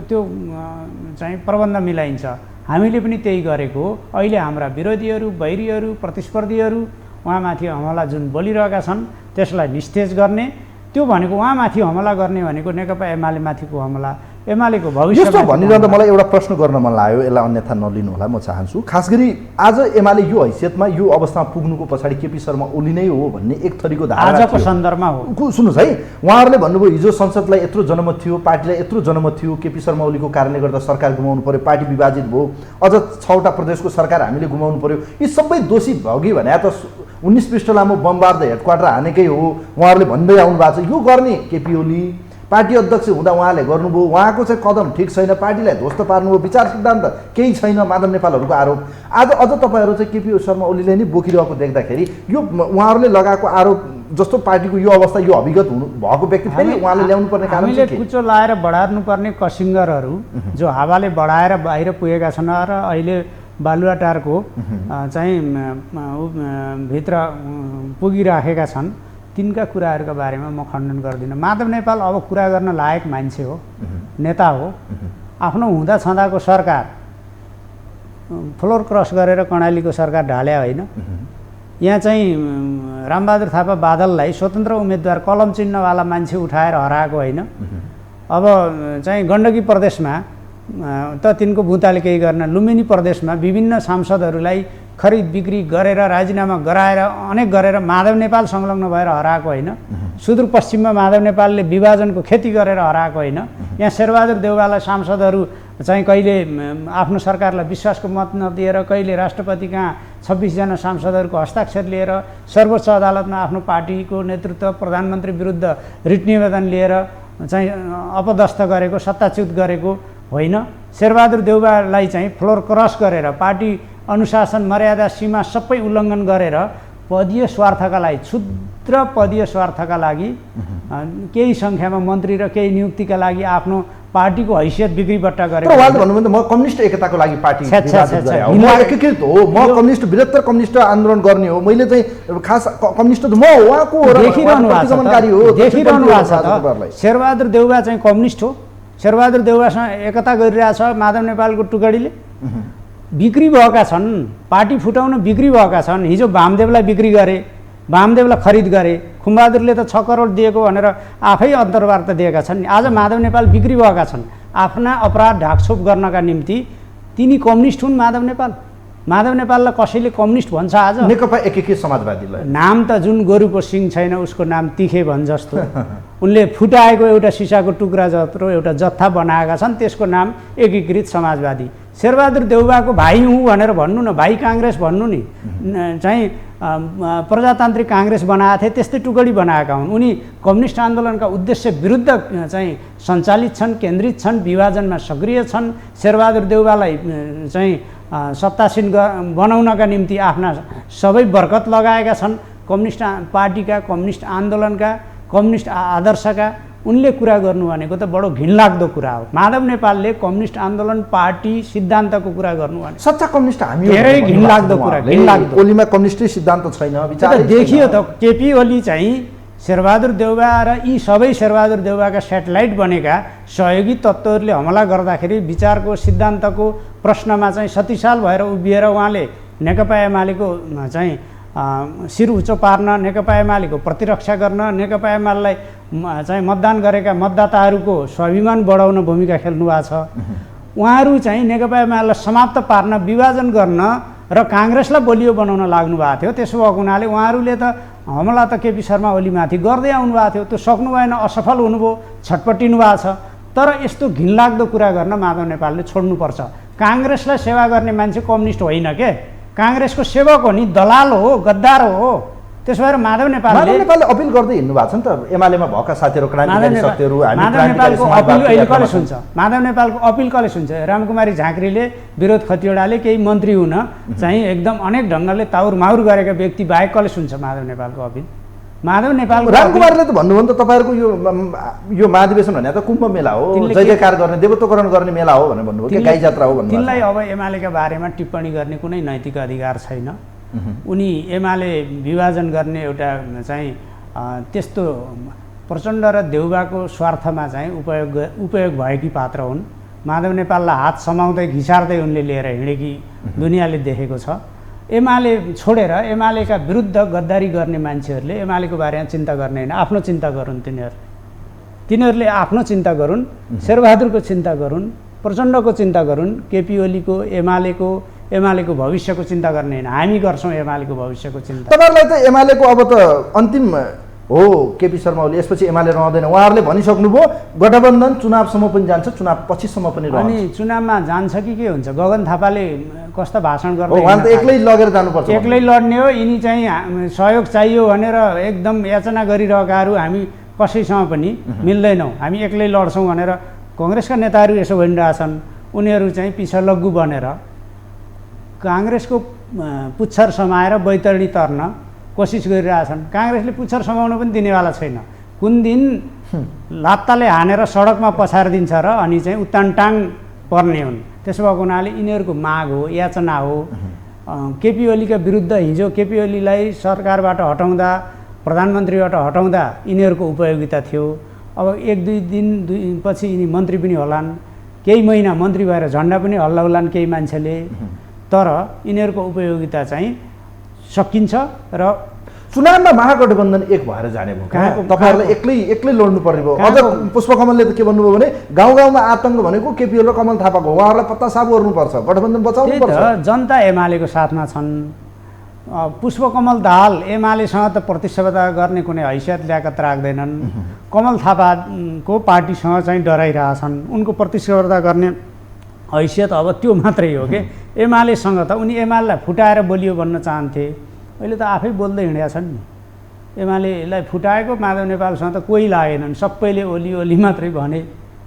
चाहिँ प्रबन्ध मिलाइन्छ। हामीले पनि त्यही गरेको हो। अहिले हाम्रा विरोधीहरू, बैरीहरू, प्रतिस्पर्धीहरू उहाँमाथि हमला जुन बोलिरहेका छन् त्यसलाई निस्तेज गर्ने, त्यो भनेको उहाँमाथि हमला गर्ने भनेको नेकपा एमाले माथिको हमला, एमालेको भविष्य यस्तो भनिरहँदा मलाई एउटा प्रश्न गर्न मन लाग्यो, यसलाई अन्यथा नलिनु होला, म चाहन्छु। खास गरी आज एमाले यो हैसियतमा यो अवस्थामा पुग्नुको पछाडि केपी शर्मा ओली नै हो भन्ने एक थरीको धारणा आजको सन्दर्भमा हो। सुन्नुहोस् है, उहाँहरूले भन्नुभयो हिजो संसदलाई यत्रो जनमत थियो, पार्टीलाई यत्रो जनमत थियो, केपी शर्मा ओलीको कारणले गर्दा सरकार गुमाउनु पर्यो, पार्टी विभाजित भयो, अझ 6वटा प्रदेशको सरकार हामीले गुमाउनु पर्यो। यी सबै दोषी भोगी भने त 19 पृष्ठ लामो बमबार द हेडक्वार्टर हानेकै हो, उहाँहरूले भन्दै आउनु भएको छ। यो गर्ने केपी ओली पार्टी अध्यक्ष हुँदा उहाँले गर्नुभयो, उहाँको चाहिँ कदम ठिक छैन, पार्टीलाई ध्वस्त पार्नुभयो, विचार सिद्धान्त केही छैन, माधव नेपालहरूको आरोप। आज अझ तपाईँहरू चाहिँ केपी शर्मा ओलीले नै बोकिरहेको देख्दाखेरि यो उहाँहरूले लगाएको आरोप जस्तो पार्टीको यो अवस्था, यो अभिगत हुनु भएको व्यक्ति फेरि उहाँले ल्याउनु पर्ने कारण हामीले कुचो लाएर बढार्नुपर्ने कसिङ्गरहरू जो हावाले बढाएर बाहिर पुगेका छन् र अहिले बालुवाटारको चाहिँ भित्र पुगिराखेका छन्, तिनका कुराहरूका बारेमा म खण्डन गर्दिनँ। माधव नेपाल अब कुरा गर्न लायक मान्छे हो, नेता हो। आफ्नो हुँदा छँदाको सरकार फ्लोर क्रस गरेर कर्णालीको सरकार ढाल्या होइन। यहाँ चाहिँ रामबहादुर थापा बादललाई स्वतन्त्र उम्मेदवार कलम चिन्हवाला मान्छे उठाएर हराएको होइन। अब चाहिँ गण्डकी प्रदेशमा त तिनको बुताले केही गर्न, लुम्बिनी प्रदेशमा विभिन्न सांसदहरूलाई खरिद बिक्री गरेर राजीनामा गराएर अनेक गरेर माधव नेपाल संलग्न भएर हराएको होइन। सुदूरपश्चिममा माधव नेपालले विभाजनको खेती गरेर हराएको होइन। यहाँ शेरबहादुर देउवालाई सांसदहरू चाहिँ कहिले आफ्नो सरकारलाई विश्वासको मत नदिएर, कहिले राष्ट्रपति कहाँ 26 जना सांसदहरूको हस्ताक्षर लिएर सर्वोच्च अदालतमा आफ्नो पार्टीको नेतृत्व प्रधानमन्त्री विरुद्ध रिट निवेदन लिएर चाहिँ अपदस्थ गरेको, सत्ताच्युत गरेको होइन। शेरबहादुर देउवालाई चाहिँ फ्लोर क्रस गरेर पार्टी अनुशासन मर्यादा सीमा सबै उल्लङ्घन गरेर पदीय स्वार्थका लागि, क्षुद्र पदीय स्वार्थका लागि केही सङ्ख्यामा मन्त्री र केही नियुक्तिका लागि आफ्नो पार्टीको हैसियत बिक्री बट्टा गरेको। उहाँले भन्नुभयो म कम्युनिस्ट एकताको लागि पार्टी विभाजित गरे हो, म एकीकृत हो, म कम्युनिस्ट बृहत्तर कम्युनिस्ट आन्दोलन गर्ने हो, मैले चाहिँ खास कम्युनिस्ट म हो, उहाँको देखिरहनु भएको छ। शेरबहादुर देउवा चाहिँ कम्युनिस्ट हो। शेरबहादुर देउवासँग एकता गरिरहेछ माधव नेपालको टुकडीले। बिक्री भएका छन्, पार्टी फुटाउन बिक्री भएका छन्। हिजो वामदेवलाई बिक्री गरे, वामदेवलाई खरिद गरे, खुम्बहादुरले त 6 करोड दिएको भनेर आफै अन्तर्वार्ता दिएका छन्। आज माधव नेपाल बिक्री भएका छन् आफ्ना अपराध ढाकछोप गर्नका निम्ति। तिनी कम्युनिस्ट हुन् माधव नेपाल। माधव नेपाललाई कसैले कम्युनिस्ट भन्छ आज? नेकपा एकीकृत समाजवादीलाई नाम त जुन गोरुको सिङ छैन उसको नाम तिखे भन् जस्तो उनले फुटाएको एउटा सिसाको टुक्रा जत्रो एउटा जत्था बनाएका छन्, त्यसको नाम एकीकृत समाजवादी। शेरबहादुर देउवाको भाइ हुँ भनेर भन्नु न, भाइ काङ्ग्रेस भन्नु नि। चाहिँ प्रजातान्त्रिक काङ्ग्रेस बनाएको थिए, त्यस्तै टुकडी बनाएका हुन्। उनी कम्युनिस्ट आन्दोलनका उद्देश्य विरुद्ध चाहिँ सञ्चालित छन्, केन्द्रित छन्, विभाजनमा सक्रिय छन्। शेरबहादुर देउवालाई चाहिँ सत्तासीन बनाउनका निम्ति आफ्ना सबै बरकत लगाएका छन्। कम्युनिस्ट पार्टीका, कम्युनिस्ट आन्दोलनका, कम्युनिस्ट आदर्शका उनले कुरा गर्नु भनेको त बडो घिनलाग्दो कुरा हो। माधव नेपालले कम्युनिस्ट आन्दोलन पार्टी सिद्धान्तको कुरा गर्नु भने सच्चा कम्युनिस्ट हामी धेरै घिनलाग्दो कुरा, घिनलाग्दो। ओलीमा कम्युनिस्टै सिद्धान्त छैन, विचार देखियो त। केपी ओली चाहिँ शेरबहादुर देउवा र यी सबै शेरबहादुर देउवाका सेटेलाइट बनेका सहयोगी तत्त्वहरूले हमला गर्दाखेरि विचारको सिद्धान्तको प्रश्नमा चाहिँ शक्तिशाल भएर उभिएर उहाँले नेकपा एमालेको चाहिँ शिर उच्च पार्न, नेकपा एमालेको प्रतिरक्षा गर्न, नेकपा एमालेलाई चाहिँ मतदान गरेका मतदाताहरूको स्वाभिमान बढाउन भूमिका खेल्नु भएको छ। उहाँहरू चाहिँ नेकपा एमालेलाई समाप्त पार्न, विभाजन गर्न र काङ्ग्रेसलाई बलियो बनाउन लाग्नु भएको थियो। त्यसो भएको हुनाले उहाँहरूले त हमला त केपी शर्मा ओलीमाथि गर्दै आउनु भएको थियो, त्यो सक्नु भएन, असफल हुनुभयो, छटपटिनु भएको छ। तर यस्तो घिनलाग्दो कुरा गर्न माधव नेपालले छोड्नुपर्छ। काङ्ग्रेसलाई सेवा गर्ने मान्छे कम्युनिस्ट होइन के, काङ्ग्रेसको सेवक हो नि, दलाल हो, गद्दार हो। त्यसो भएर माधव नेपालले अपिल गर्दै हिँड्नु भएको छ नि त। एमालेमा भएका साथीहरू, क्रान्तिकारी शक्तिहरू, माधव नेपालको अपिल अहिले कसले सुन्छ? माधव नेपालको अपिल कसले सुन्छ? रामकुमारी झाँक्रीले, विरोध खतिवडाले, केही मन्त्री हुन चाहिँ एकदम अनेक ढङ्गले ताउर माउर गरेका व्यक्ति बाहेक कसले सुन्छ माधव नेपालको अपिल? माधव नेपालको रामकुमारले त भन्नुभयो नि त तपाईँहरूको यो महाधिवेशन भने त कुम्भ मेला हो, जय जयकार गर्ने, देवत्वकरण गर्ने मेला हो भनेर भन्नुभयो, गाई जात्रा हो भन्नुभयो। तिनलाई अब एमालेका बारेमा टिप्पणी गर्ने कुनै नैतिक अधिकार छैन। उनी एमाले विभाजन गर्ने एउटा चाहिँ त्यस्तो प्रचण्ड र देउवाको स्वार्थमा चाहिँ उपयोग भएकी पात्र हुन्। माधव नेपाललाई हात समाउँदै घिसार्दै उनले लिएर हिँडेकी दुनियाँले देखेको छ। एमाले छोडेर एमालेका विरुद्ध गद्दारी गर्ने मान्छेहरूले एमालेको बारेमा चिन्ता गर्ने होइन, आफ्नो चिन्ता गरून् तिनीहरू। तिनीहरूले आफ्नो चिन्ता गरून्, शेरबहादुरको चिन्ता गरून्, प्रचण्डको चिन्ता गरून्, केपी ओलीको, एमालेको भविष्यको चिन्ता गर्ने होइन। हामी गर्छौँ एमालेको भविष्यको चिन्ता। तपाईँहरूलाई त एमालेको अब त अन्तिम हो केपी शर्मा ओली, यसपछि एमाले रहँदैन। उहाँहरूले भनिसक्नुभयो गठबन्धन चुनावसम्म पनि जान्छ, चुनाव पछिसम्म पनि रहन्छ। अनि चुनावमा जान्छ कि के हुन्छ? गगन थापाले कस्तो भाषण गर्दै उहाँ त एक्लै लगेर जानुपर्छ, एक्लै लड्ने हो। यिनी चाहिँ सहयोग चाहियो भनेर एकदम याचना गरिरहेकाहरू हामी कसैसँग पनि मिल्दैनौँ, हामी एक्लै लड्छौँ भनेर कङ्ग्रेसका नेताहरू यसो भनिरहेछन्। उनीहरू चाहिँ पिछलग्गु बनेर काङ्ग्रेसको पुच्छर समाएर बैतरणी तर्न कोसिस गरिरहेछन्। काङ्ग्रेसले पुच्छर समाउन पनि दिनेवाला छैन। कुन दिन लात्ताले हानेर सडकमा पछाएर दिन्छ र अनि चाहिँ उत्तानटाङ पर्ने हुन्। त्यसो भएको हुनाले यिनीहरूको माग हो, याचना हो। केपी ओलीका विरुद्ध हिजो केपी ओलीलाई सरकारबाट हटाउँदा, प्रधानमन्त्रीबाट हटाउँदा यिनीहरूको उपयोगिता थियो। अब 1-2 दिन पछि यिनी मन्त्री पनि होलान्, केही महिना मन्त्री भएर झन्डा पनि हल्लाउलान् केही मान्छेले। तर यिनीहरूको उपयोगिता चाहिँ सकिन्छ र चुनावमा महागठबन्धन एक भएर जाने भयो। तपाईँहरूलाई एक्लै लड्नु पर्ने भयो। अझ पुष्पकमलले त के भन्नुभयो भने गाउँ गाउँमा आतङ्क भनेको केपी ओली र कमल थापाको, उहाँहरूलाई पत्तासाफ गर्नुपर्छ, गठबन्धन बचाउनु पर्छ। जनता एमालेको साथमा छन्। पुष्पकमल दाहाल एमालेसँग त प्रतिस्पर्धा गर्ने कुनै हैसियत ल्याकत राख्दैनन्। कमल थापाको पार्टीसँग चाहिँ डराइरहेछन्। उनको प्रतिस्पर्धा गर्ने हैसियत अब त्यो मात्रै हो कि एमालेसँग त उनी एमालेलाई फुटाएर बोलियो भन्न चाहन्थे। अहिले त आफै बोल्दै हिँडेका छन् नि। एमालेलाई फुटाएको माधव नेपालसँग त कोही लागेनन्, सबैले ओली मात्रै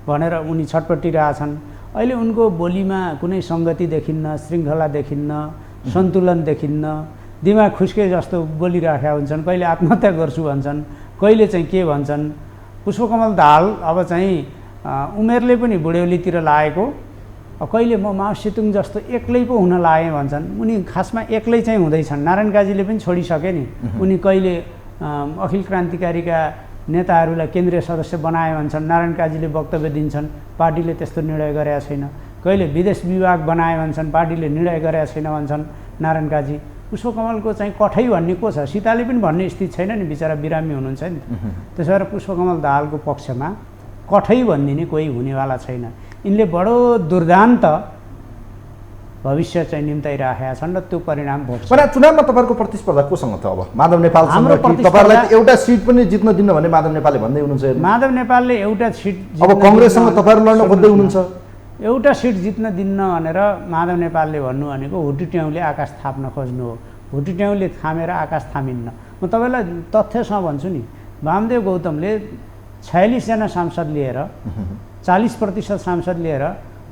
भनेर उनी छटपटिरहेछन्। अहिले उनको बोलीमा कुनै सङ्गति देखिन्न, श्रृङ्खला देखिन्न, सन्तुलन देखिन्न। दिमाग खुस्के जस्तो बोलिराखेका हुन्छन्। कहिले आत्महत्या गर्छु भन्छन्, कहिले चाहिँ के भन्छन्। पुष्पकमल दाहाल अब चाहिँ उमेरले पनि बुढ्यौलीतिर लागेको, कहिले म माओ सेतुङ जस्तो एक्लै पो हुन लागेँ भन्छन्। उनी खासमा एक्लै चाहिँ हुँदैछन्। नारायण काजीले पनि छोडिसके नि। उनी कहिले अखिल क्रान्तिकारीका नेताहरूलाई केन्द्रीय सदस्य बनाए भन्छन्, नारायण काजीले वक्तव्य दिन्छन्, पार्टीले त्यस्तो निर्णय गरेका छैन। कहिले विदेश विभाग बनाए भन्छन्, पार्टीले निर्णय गरेका छैन भन्छन् नारायण काजी। पुष्पकमलको चाहिँ कठै भन्ने को छ? सीताले पनि भन्ने स्थिति छैन नि, बिचरा बिरामी हुनुहुन्छ नि। त्यसो भएर पुष्पकमल दाहालको पक्षमा कठै भनिदिने कोही हुनेवाला छैन। यिनले बडो दुर्दान्त भविष्य चाहिँ निम्ताइराखेका छन् र त्यो परिणाम भोग्छ। चुनावमा तपाईँहरूको प्रतिस्पर्धा कोसँग त? अब माधव नेपालसँग तपाईँलाई एउटा सिट पनि जित्न दिन्न भने माधव नेपालले भन्दै हुनुहुन्छ। माधव नेपालले एउटा सिट अब कङ्ग्रेससँग तपाईँहरू लड्न खोज्दै हुनुहुन्छ। एउटा सिट जित्न दिन्न भनेर माधव नेपालले भन्नु भनेको हुटिट्याउले आकाश थाप्न खोज्नु हो। हुटिट्याउले थामेर आकाश थामिन्न। म तपाईँलाई तथ्यसँग भन्छु नि, वामदेव गौतमले 46 जना सांसद लिएर 40% सांसद लिएर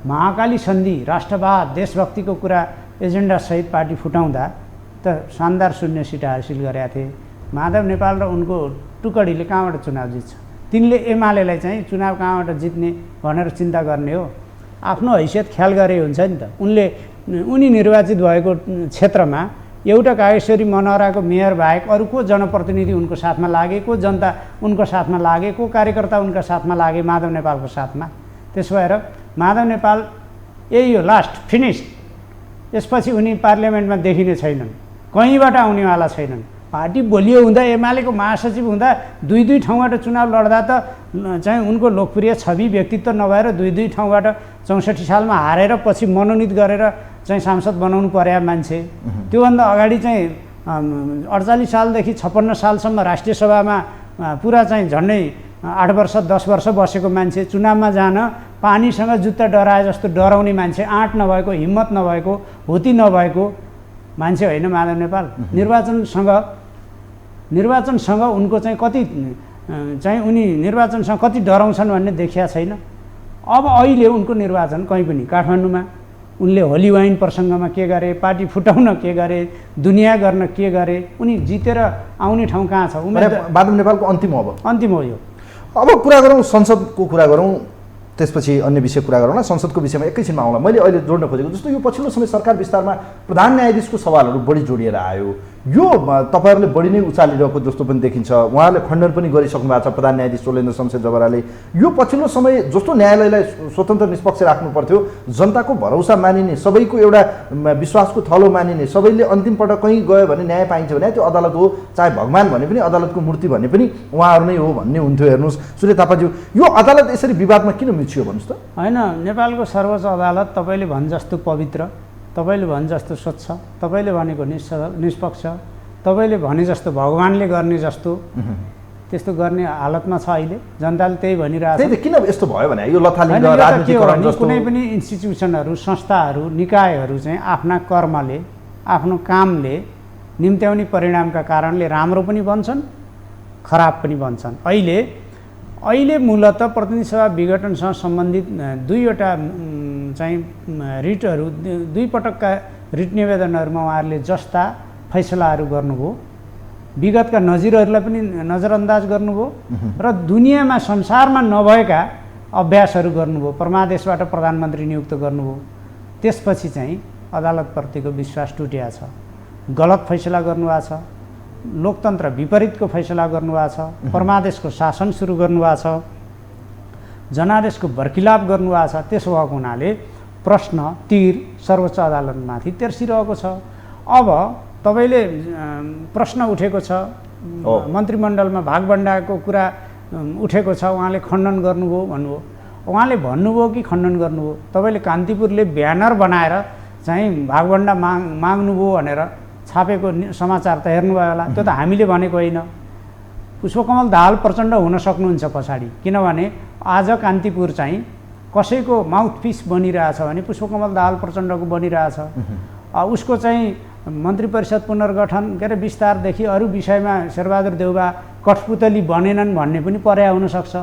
महाकाली सन्धि, राष्ट्रवाद, देशभक्तिको कुरा एजेन्डासहित पार्टी फुटाउँदा त शानदार 0 सिट हासिल गरेका थिए। माधव नेपाल र उनको टुकडीले कहाँबाट चुनाव जित्छ? तिनले एमालेलाई चाहिँ चुनाव कहाँबाट जित्ने भनेर चिन्ता गर्ने हो। आफ्नो हैसियत ख्याल गरे हुन्छ नि त। उनी निर्वाचित भएको क्षेत्रमा एउटा कागेश्वरी मनोहराको मेयर बाहेक अरू को जनप्रतिनिधि उनको साथमा लागे, को जनता उनको साथमा लागे, को कार्यकर्ता उनका साथमा लागे? माधव नेपालको साथमा। त्यसो भएर माधव नेपाल यही हो, लास्ट फिनिस। यसपछि उनी पार्लियामेन्टमा देखिने छैनन्, कहीँबाट आउनेवाला छैनन्। पार्टी बलियो हुँदा, एमालेको महासचिव हुँदा 2 ठाउँबाट चुनाव लड्दा त चाहिँ उनको लोकप्रिय छवि व्यक्तित्व नभएर 2 ठाउँबाट 64 सालमा हारेर पछि मनोनित गरेर चाहिँ सांसद बनाउनु पर्या मान्छे। त्योभन्दा अगाडि चाहिँ 48 सालदेखि 56 सालसम्म राष्ट्रिय सभामा पुरा चाहिँ झन्डै 8 वर्ष 10 वर्ष बसेको मान्छे चुनावमा जान पानीसँग जुत्ता डराए जस्तो डराउने मान्छे, आँट नभएको, हिम्मत नभएको, हुती नभएको मान्छे होइन माधव नेपाल। निर्वाचनसँग उनको चाहिँ कति चाहिँ उनी निर्वाचनसँग कति डराउँछन् भन्ने देखिया छैन। अब अहिले उनको निर्वाचन कहीँ पनि काठमाडौँमा उनले होली वाइन प्रसङ्गमा के गरे, पार्टी फुटाउन के गरे, दुनियाँ गर्न के गरे, उनी जितेर आउने ठाउँ कहाँ छ? माधव नेपालको अन्तिम हो। अब अन्तिम हो यो। अब कुरा गरौँ संसदको कुरा गरौँ, त्यसपछि अन्य विषय कुरा गरौँ न। संसदको विषयमा एकैछिनमा आउँला। मैले अहिले जोड्न खोजेको जस्तो यो पछिल्लो समय सरकार विस्तारमा प्रधान न्यायाधीशको सवालहरू बढी जोडिएर आयो। यो तपाईँहरूले बढी नै उचालिरहेको जस्तो पनि देखिन्छ। उहाँले खण्डन पनि गरिसक्नु भएको छ प्रधान न्यायाधीश चोलेन्द्र शमशेर जबराले। यो पछिल्लो समय जस्तो न्यायालयलाई स्वतन्त्र निष्पक्ष राख्नु पर्थ्यो, जनताको भरोसा मानिने, सबैको एउटा विश्वासको थलो मानिने, सबैले अन्तिम पटक कहीँ गयो भने न्याय पाइन्छ भने त्यो अदालत हो, चाहे भगवान भने पनि अदालतको मूर्ति भने पनि उहाँहरू नै हो भन्ने हुन्थ्यो। हेर्नुहोस् सूर्य थापाज्यू, यो अदालत यसरी विवादमा किन मिचियो भन्नुहोस् त? होइन, नेपालको सर्वोच्च अदालत तपाईँले भने जस्तो पवित्र, तपाईँले भने जस्तो स्वच्छ, तपाईँले भनेको निष्पक्ष, तपाईँले भने जस्तो भगवानले गर्ने जस्तो त्यस्तो गर्ने हालतमा छ अहिले। जनताले त्यही भनिरहेको छ। त्यही त किन यस्तो भयो भने यो लथालिङ्ग राजनीतिकरण जस्तो कुनै पनि इन्स्टिट्युसनहरू, संस्थाहरू, निकायहरू चाहिँ आफ्ना कर्मले, आफ्नो कामले निम्त्याउने परिणामका कारणले राम्रो पनि बन्छन्, खराब पनि बन्छन्। अहिले मूलत प्रतिनिधि सभा विघटनसँग सम्बन्धित दुईवटा चाहिँ रिटहरू, दुई पटकका रिट निवेदनहरूमा उहाँहरूले जस्ता फैसलाहरू गर्नुभयो, विगतका नजिरहरूलाई पनि नजरअन्दाज गर्नुभयो र दुनियाँमा संसारमा नभएका अभ्यासहरू गर्नुभयो, परमादेशबाट प्रधानमन्त्री नियुक्त गर्नुभयो। त्यसपछि चाहिँ अदालतप्रतिको विश्वास टुटिया छ, गलत फैसला गर्नुभएको छ, लोकतन्त्र विपरीतको फैसला गर्नुभएको छ, परमादेशको शासन सुरु गर्नुभएको छ, जनादेशको बर्खिलाप गर्नुभएको छ। त्यसो भएको हुनाले प्रश्न तीर सर्वोच्च अदालतमाथि तेर्सिरहेको छ। अब तपाईँले प्रश्न उठेको छ, मन्त्रीमण्डलमा भागभण्डाको कुरा उठेको छ, उहाँले खण्डन गर्नुभयो भन्नुभयो। उहाँले भन्नुभयो कि खण्डन गर्नुभयो? तपाईँले कान्तिपुरले ब्यानर बनाएर चाहिँ भागभण्डा माग्नुभयो भनेर छापेको समाचार त हेर्नुभयो होला। त्यो त हामीले भनेको होइन। पुष्पकमल दाहाल प्रचण्ड हुन सक्नुहुन्छ पछाडि, किनभने आज कान्तिपुर चाहिँ कसैको माउथपिस बनिरहेछ भने पुष्पकमल दाहाल प्रचण्डको बनिरहेछ। उसको चाहिँ मन्त्री परिषद पुनर्गठन के अरे विस्तारदेखि अरू विषयमा शेरबहादुर देउबा कठपुतली बनेनन् भन्ने पनि पर्या हुनसक्छ।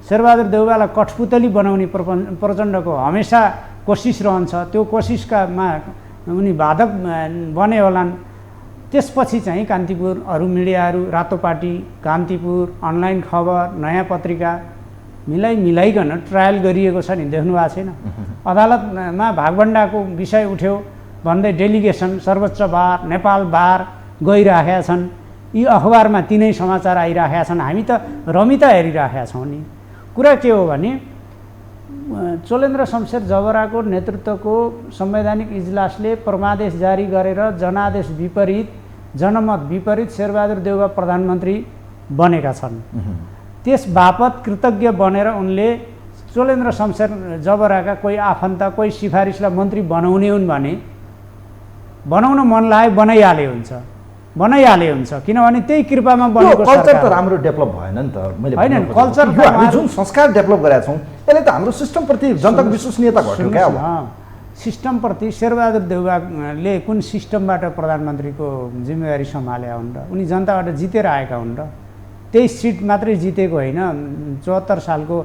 शेरबहादुर देउबालाई कठपुतली बनाउने प्रचण्डको हमेसा कोसिस रहन्छ। त्यो कोसिसकामा उनी बाधक बने होलान्। त्यसपछि चाहिँ कान्तिपुर, अरू मिडियाहरू, रातोपाटी, कान्तिपुर, अनलाइन खबर, नयाँ पत्रिका मिलाइकन ट्रायल गरिएको छ नि, देख्नु भएको छैन? अदालतमा भागभण्डाको विषय उठ्यो भन्दै डेलिगेसन सर्वोच्च बार, नेपाल बार गइराखेका छन्। यी अखबारमा तिनै समाचार आइराखेका छन्। हामी त रमिता हेरिराखेका छौँ नि। कुरा के हो भने चोलेन्द्र शमशेर जबराको नेतृत्वको संवैधानिक इजलासले परमादेश जारी गरेर जनादेश विपरीत, जनमत विपरीत शेरबहादुर देउबा प्रधानमन्त्री बनेका छन्। त्यस बापत कृतज्ञ बनेर उनले चोलेन्द्र शमशेर जबराका कोही आफन्त, कोही सिफारिसलाई मन्त्री बनाउने हुन् भने बनाउन मन लाग्यो बनाइहाले हुन्छ, किनभने त्यही कृपामा बनेको कल्चर त राम्रो डेभलप भएन नि त। मैले होइन, कल्चर हामी जुन संस्कार डेभलप गरेका छौँ त्यसले त हाम्रो सिस्टमप्रति जनताको विश्वसनीयता घट्यो क्या? सिस्टमप्रति शेरबहादुर देउबाले कुन सिस्टमबाट प्रधानमन्त्रीको जिम्मेवारी सम्हाले हुन् र? उनी जनताबाट जितेर आएका हुन् र? 23 सिट मात्रै जितेको होइन, 74 सालको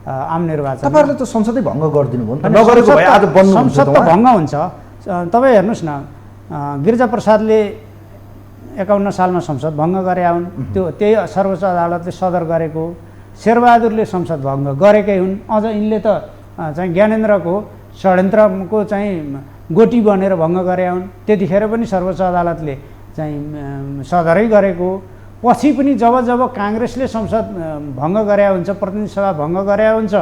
आम निर्वाचन। तपाईँहरूले त संसदै भङ्ग गरिदिनु भयो नि त। नगरेको भए आज बन्नु हुन्छ। संसद त भङ्ग हुन्छ। तपाईँ हेर्नुहोस् न, गिरिजाप्रसादले 51 सालमा संसद भङ्ग गरे हुन्। त्यही सर्वोच्च अदालतले सदर गरेको। शेरबहादुरले संसद भङ्ग गरेकै हुन्। अझ यिनले त चाहिँ ज्ञानेन्द्रको षड्यन्त्रको चाहिँ गोटी बनेर भङ्ग गरे हुन्। त्यतिखेर पनि सर्वोच्च अदालतले चाहिँ सदरै गरेको। पछि पनि जब काङ्ग्रेसले संसद भङ्ग गरे हुन्छ, प्रतिनिधि सभा भङ्ग गरे हुन्छ,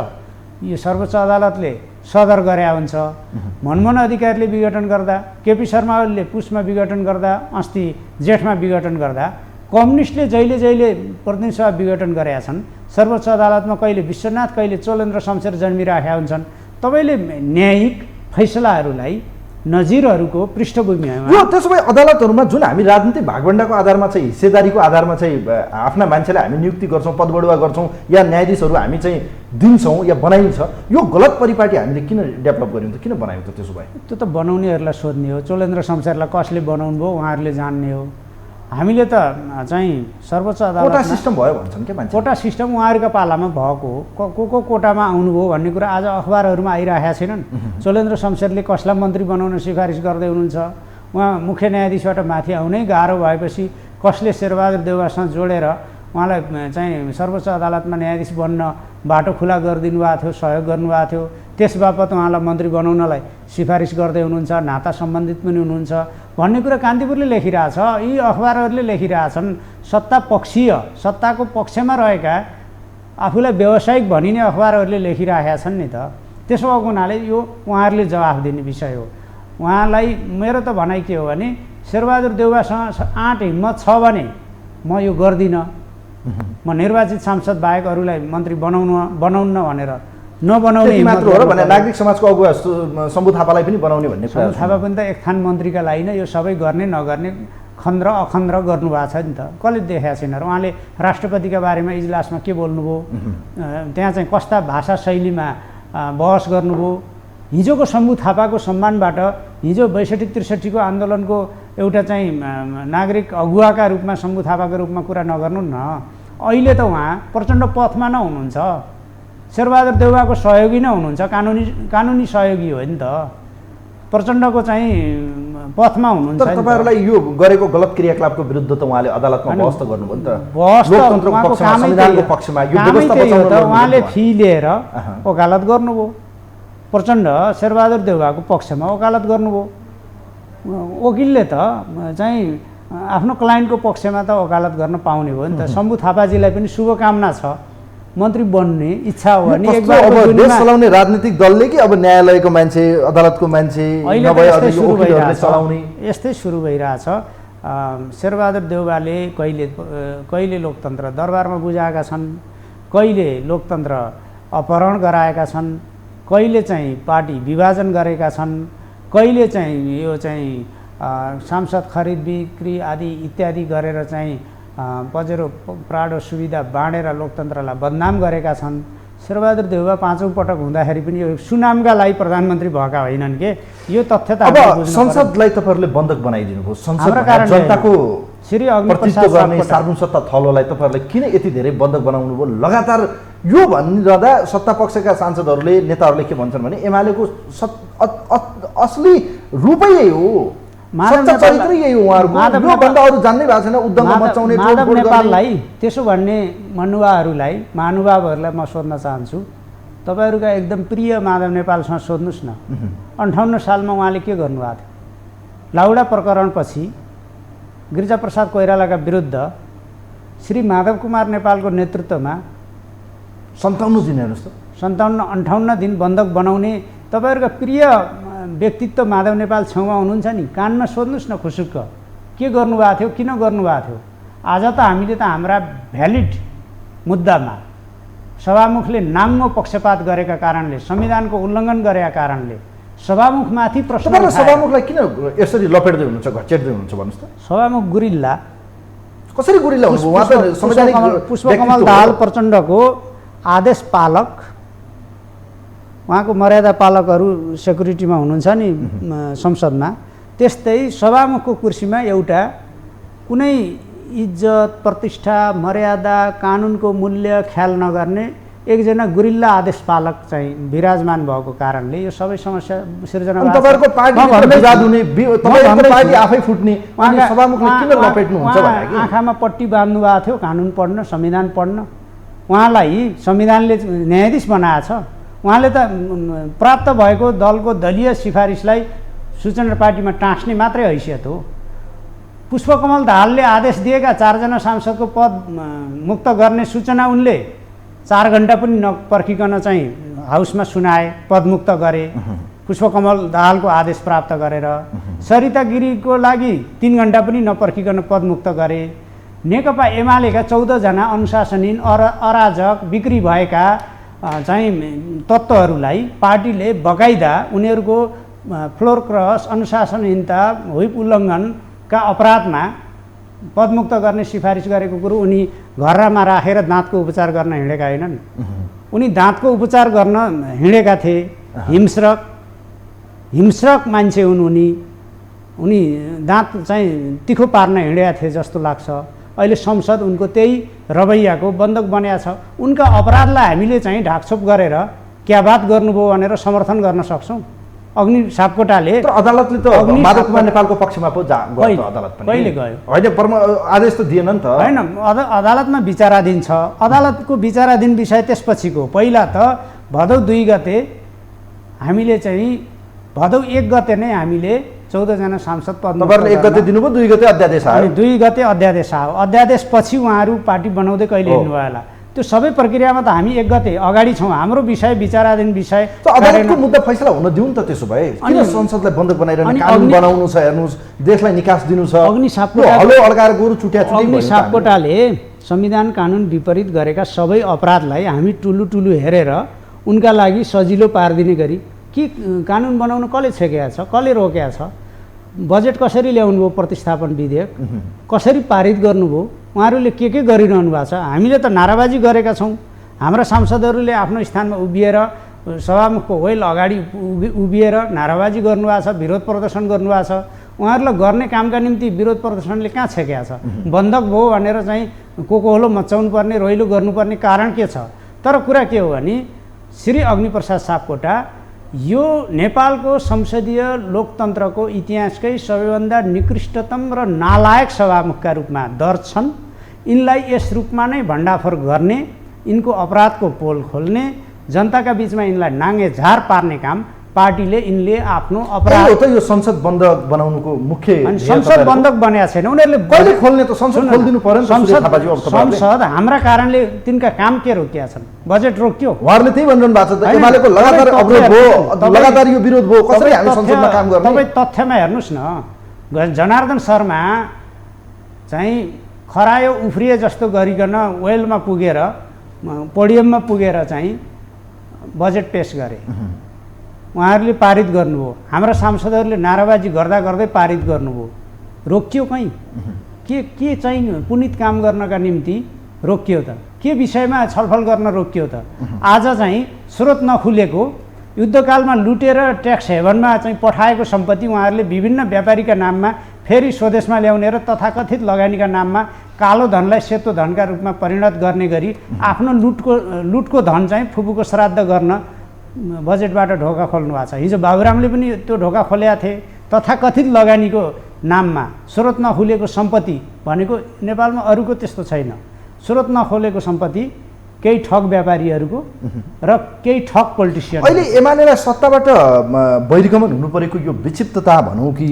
यो सर्वोच्च अदालतले सदर गरे हुन्छ। मनमोहन अधिकारीले विघटन गर्दा, केपी शर्मा ओलीले पुसमा विघटन गर्दा, अस्ति जेठमा विघटन गर्दा, कम्युनिस्टले जहिले प्रतिनिधि सभा विघटन गरेका छन्। सर्वोच्च अदालतमा कहिले विश्वनाथ, कहिले चोलेन्द्र शमशेर जन्मिराखेका हुन्छन्। तपाईँले न्यायिक फैसलाहरूलाई नजिरहरूको पृष्ठभूमिमा यो त्यसो भए अदालतहरूमा जुन हामी राजनीतिक भागभण्डाको आधारमा चाहिँ, हिस्सेदारीको आधारमा चाहिँ आफ्ना मान्छेलाई हामी नियुक्ति गर्छौँ, पदबढुवा गर्छौँ, या न्यायाधीशहरू हामी चाहिँ दिन्छौँ या बनाइन्छ, यो गलत परिपाटी हामीले किन डेभलप गर्यौँ त? किन बनायौँ त? त्यसो भए त्यो त बनाउनेहरूलाई सोध्ने हो। चोलेन्द्र शमशेरलाई कसले बनाउनु भयो उहाँहरूले जान्ने हो। हामीले त चाहिँ सर्वोच्च अदालत कोटा सिस्टम भयो भन्छन् क्या मान्छे। कोटा सिस्टम उहाँहरूका पालामा भएको हो। को कोटामा आउनुभयो भन्ने कुरा आज अखबारहरूमा आइरहेका छैनन्। चोलेन्द्र शमशेरले कसलाई मन्त्री बनाउन सिफारिस गर्दै हुनुहुन्छ? उहाँ मुख्य न्यायाधीशबाट माथि आउनै गाह्रो भएपछि कसले शेरबहादुर देउबासँग जोडेर उहाँलाई चाहिँ सर्वोच्च अदालतमा न्यायाधीश बन्न बाटो खुला गरिदिनु भएको थियो, सहयोग गर्नुभएको थियो। त्यस बापत उहाँलाई मन्त्री बनाउनलाई सिफारिस गर्दै हुनुहुन्छ, नाता सम्बन्धित पनि हुनुहुन्छ भन्ने कुरा कान्तिपुरले लेखिरहेछ। यी अखबारहरूले लेखिरहेछन्। सत्तापक्षीय, सत्ताको पक्षमा रहेका आफूलाई व्यावसायिक भनिने अखबारहरूले लेखिरहेका छन् नि त। त्यसो भएको हुनाले यो उहाँहरूले जवाफ दिने विषय हो। उहाँलाई मेरो त भनाइ के हो भने शेरबहादुर देउवासँग आँट हिम्मत छ भने म यो गर्दिनँ, म निर्वाचित सांसद बाहेक अरूलाई मन्त्री बनाउन्न भनेर नबनाउने मात्र हो र भने नागरिक समाजको अगुवा शम्भु थापालाई पनि बनाउने भन्ने शम्भु थापा पनि त एक थान मन्त्रीका लागि नै यो सबै गर्ने नगर्ने खन्द्र अखन्द्र गर्नुभएको छ नि त। कसले देखाएको छैन र उहाँले राष्ट्रपतिका बारेमा इजलासमा के बोल्नुभयो, त्यहाँ चाहिँ कस्ता भाषा शैलीमा बहस गर्नुभयो। हिजोको शम्भु थापाको सम्मानबाट हिजो 62-63 को आन्दोलनको एउटा चाहिँ नागरिक अगुवाका रूपमा शम्भु थापाको रूपमा कुरा नगर्नु न। अहिले त उहाँ प्रचण्ड पथमा न हुनुहुन्छ, शेरबहादुर देउवाको सहयोगी नै हुनुहुन्छ, कानुनी सहयोगी हो नि त। प्रचण्डको चाहिँ पथमा हुनुहुन्छ। तर तपाईहरुलाई यो गरेको गलत क्रियाकलापको विरुद्ध त उहाँले अदालतमा बहस त गर्नुभयो नि त। लोकतन्त्रको पक्षमा, संविधानको पक्षमा यो व्यवस्था बचाउन उहाँले फी लिएर वकालत गर्नुभयो। प्रचण्ड शेरबहादुर देउवाको पक्षमा वकालत गर्नुभयो। वकिलले त चाहिँ आफ्नो क्लाइन्टको पक्षमा त वकालत गर्न पाउने हो नि त। शम्भु थापाजीलाई पनि शुभकामना छ, मन्त्री बन्ने इच्छा हो भने एक बार अब देश चलाउने राजनीतिक दलले कि अब न्यायालयको मान्छे, अदालतको मान्छे यस्तै सुरु भइरहेछ। शेरबहादुर देउवाले कहिले लोकतन्त्र दरबारमा बुझाएका छन्, कहिले लोकतन्त्र अपहरण गराएका छन्, कहिले चाहिँ पार्टी विभाजन गरेका छन्, कहिले चाहिँ यो चाहिँ सांसद खरिद बिक्री आदि इत्यादि गरेर चाहिँ पजेरो प्राडो सुविधा बाँडेर लोकतन्त्रलाई बदनाम गरेका छन्। शेरबहादुर देउवा 5औं पटक हुँदाखेरि पनि यो सुनामका लागि प्रधानमन्त्री भएका होइनन् के। यो तथ्य त अब संसदलाई तपाईहरुले बन्धक बनाइदिनु भयो। संसदमा जनताको श्री प्रतिनिधित्व गर्ने सार्वभौमसत्ता थलोलाई तपाईहरुले किन यति धेरै बन्धक बनाउनु भयो? लगातार यो भनिरहँदा सत्ता पक्षका सांसदहरूले, नेताहरूले के भन्छन् भने एमालेको असली रूपै यही हो, सच्चा चरित्र यही हो उहाँहरुको। यो भन्दा अरु जान्नै भएको छैन। उद्दण्ड मचाउने, माधव नेपाललाई त्यसो भन्ने मनुवाहरूलाई, महानुभावहरूलाई म सोध्न चाहन्छु। तपाईहरुका एकदम प्रिय माधव नेपालसँग सोध्नुस् न, 58 सालमा उहाँले के गर्नुभएको थियो? लाउडा प्रकरणपछि गिरिजाप्रसाद कोइरालाका विरुद्ध श्री माधव कुमार नेपालको नेतृत्वमा 57 दिन हेर्नुस् त, 58 दिन बन्धक बनाउने तपाईहरुका प्रिय व्यक्तित्व माधव नेपाल छेउमा हुनुहुन्छ नि। कानमा सोध्नुस् न खुसुक्क के गर्नुभएको थियो, किन गर्नुभएको थियो। आज त हामीले त हाम्रा भ्यालिड मुद्दामा सभामुखले नाङ्गो पक्षपात गरेका कारणले, संविधानको उल्लङ्घन गरेका कारणले सभामुखमाथि प्रश्न उठाए। सभामुखलाई किन यसरी लपेट्दै हुनुहुन्छ, घचेट्दै हुनुहुन्छ भन्नुस् त? सभामुख गुरिल्ला कसरी गुरिल्ला हुनुभयो? उहाँ त संवैधानिक पुष्पकमल दाहाल प्रचण्डको आदेश पालक, उहाँको मर्यादा पालकहरू सेक्युरिटीमा हुनुहुन्छ नि संसदमा। त्यस्तै सभामुखको कुर्सीमा एउटा कुनै इज्जत, प्रतिष्ठा, मर्यादा, कानुनको मूल्य ख्याल नगर्ने एकजना गुरिल्ला आदेश पालक चाहिँ विराजमान भएको कारणले यो सबै समस्या सिर्जना भएको छ। तपाईहरुको पार्टी विवाद हुने, तपाईहरुको पार्टी आफै फुट्ने, अनि सभामुखले किन लपेट्नु हुन्छ भने कि आँखामा पट्टी बाँध्नु भएको थियो कानुन पढ्न, संविधान पढ्न। उहाँलाई संविधानले न्यायाधीश बनाएको छ। उहाँले त प्राप्त भएको दलको दलीय सिफारिसलाई सूचना पार्टीमा टाँस्ने मात्रै हैसियत हो। पुष्पकमल दाहालले आदेश दिएका 4 जना सांसदको पद मुक्त गर्ने सूचना उनले 4 घण्टा पनि नपर्खिकन चाहिँ हाउसमा सुनाए, पदमुक्त गरे। पुष्पकमल दाहालको आदेश प्राप्त गरेर सरिता गिरीको लागि 3 घण्टा पनि नपर्खिकन पदमुक्त गरे। नेकपा एमालेका 14 जना अनुशासनहीन, अराजक, बिक्री भएका चाहिँ तत्त्वहरूलाई पार्टीले बकाइदा उनीहरूको फ्लोर क्रस, अनुशासनहीनता, व्हिप उल्लङ्घनका अपराधमा पदमुक्त गर्ने सिफारिस गरेको कुरो उनी घरमा राखेर दाँतको उपचार गर्न हिँडेका होइनन्। उनी दाँतको उपचार गर्न हिँडेका थिए। हिंस्रक मान्छे हुन् उनी दाँत चाहिँ तिखो पार्न हिँडेका थिए जस्तो लाग्छ। अहिले संसद उनको त्यही रवैयाको बन्धक बनाएको छ। उनका अपराधलाई हामीले चाहिँ ढाकछोप गरेर क्या बात गर्नुभयो भनेर समर्थन गर्न सक्छौँ? अग्नि सापकोटाले तर अदालतले त माधव कुमार नेपालको पक्षमा पो गयो अदालत पनि कहिले गयो होइन आदेश त दिएन नि त होइन अदालतमा विचाराधीन छ अदालतको विचाराधीन विषय त्यसपछिको पहिला त भदौ 2 गते हामीले चाहिँ भदौ 1 गते नै हामीले 14 जना सांसद पदमा तपाईहरुले 1 गते दिनुभयो 2 गते अध्यादेश आयो अनि 2 गते अध्यादेश आयो अध्यादेश पछि उहाँहरू पार्टी बनाउँदै कहिले हिँड्नु भयो होला त्यो सबै प्रक्रियामा त हामी 1 गते अगाडि छौँ हाम्रो विषय विचाराधीन विषय अदालतको मुद्दा फैसला हुन दिउँ त त्यसो भए किन संसदलाई बन्द बनाइरहने कानुन बनाउनु छ हेर्नुस् देशलाई निकास दिनु छ अग्नि सापकोटा हलो अड्काएर गोरु चुट्या अग्नि सापकोटाले संविधान कानुन विपरीत गरेका सबै अपराधलाई हामी टुलु हेरेर उनका लागि सजिलो पारिदिने गरी के कानुन बनाउन कसले छेकेको छ कसले रोकेको छ बजेट कसरी ल्याउनु भयो प्रतिस्थापन विधेयक कसरी पारित गर्नुभयो उहाँहरूले के गरिरहनु भएको छ हामीले त नाराबाजी गरेका छौँ हाम्रा सांसदहरूले आफ्नो स्थानमा उभिएर सभामुखको वेल अगाडि उभिएर नाराबाजी गर्नुभएको छ विरोध प्रदर्शन गर्नुभएको छ उहाँहरूलाई गर्ने कामका निम्ति विरोध प्रदर्शनले कहाँ छेकेको छ बन्धक भयो भनेर चाहिँ कोकोहोलो मचाउनु पर्ने रोइलो गर्नुपर्ने कारण के छ तर कुरा के हो भने श्री अग्निप्रसाद सापकोटा यो नेपालको संसदीय लोकतन्त्रको इतिहासकै सबैभन्दा निकृष्टतम र नालायक सभामुखका रूपमा दर्ज छन् यिनलाई यस रूपमा नै भण्डाफोर गर्ने यिनको अपराधको पोल खोल्ने जनताका बीचमा यिनलाई नाङ्गे झार पार्ने काम पार्टीले यिनले आफ्नो अपराध हो त यो संसद बन्द बनाउनुको मुख्य संसद बन्द बनेको छैन उनीहरूले कहिले खोल्ने त संसद खोल्दिनु पर्यो संसद हाम्रा कारणले तिनका काम के रोकिया छन् बजेट रोक्यो उहाँहरूले त्यही भनिरहनु भएको छ एमालेको लगातार अवरोध भयो लगातार यो विरोध भयो कसरी हामी संसदमा काम गर्ने तपाईँ तथ्यमा हेर्नुहोस् न जनार्दन शर्मा चाहिँ खरायो उफ्रिए जस्तो गरिकन वेलमा पुगेर पोडियममा पुगेर चाहिँ बजेट पेश गरे उहाँहरूले पारित गर्नुभयो हाम्रा सांसदहरूले नाराबाजी गर्दा गर्दै पारित गर्नुभयो रोकियो कहीँ के चाहिँ पुनित काम गर्नका निम्ति रोकियो त के विषयमा छलफल गर्न रोकियो त आज चाहिँ स्रोत नखुलेको युद्धकालमा लुटेर ट्याक्स हेभनमा चाहिँ पठाएको सम्पत्ति उहाँहरूले विभिन्न व्यापारीका नाममा फेरि स्वदेशमा ल्याउने र तथाकथित लगानीका नाममा कालो धनलाई सेतो धनका रूपमा परिणत गर्ने गरी आफ्नो लुटको धन चाहिँ फुपूको श्राद्ध गर्न बजेटबाट ढोका खोल्नु भएको छ हिजो बाबुरामले पनि त्यो ढोका खोलेका थिए तथाकथित लगानीको नाममा स्रोत नखुलेको सम्पत्ति भनेको नेपालमा अरूको त्यस्तो छैन स्रोत नखोलेको सम्पत्ति केही ठग व्यापारीहरूको र केही ठग पोलिटिसियन अहिले एमालेलाई सत्ताबाट बहिर्गमन हुनु परेको यो विक्षिप्तता भनौँ कि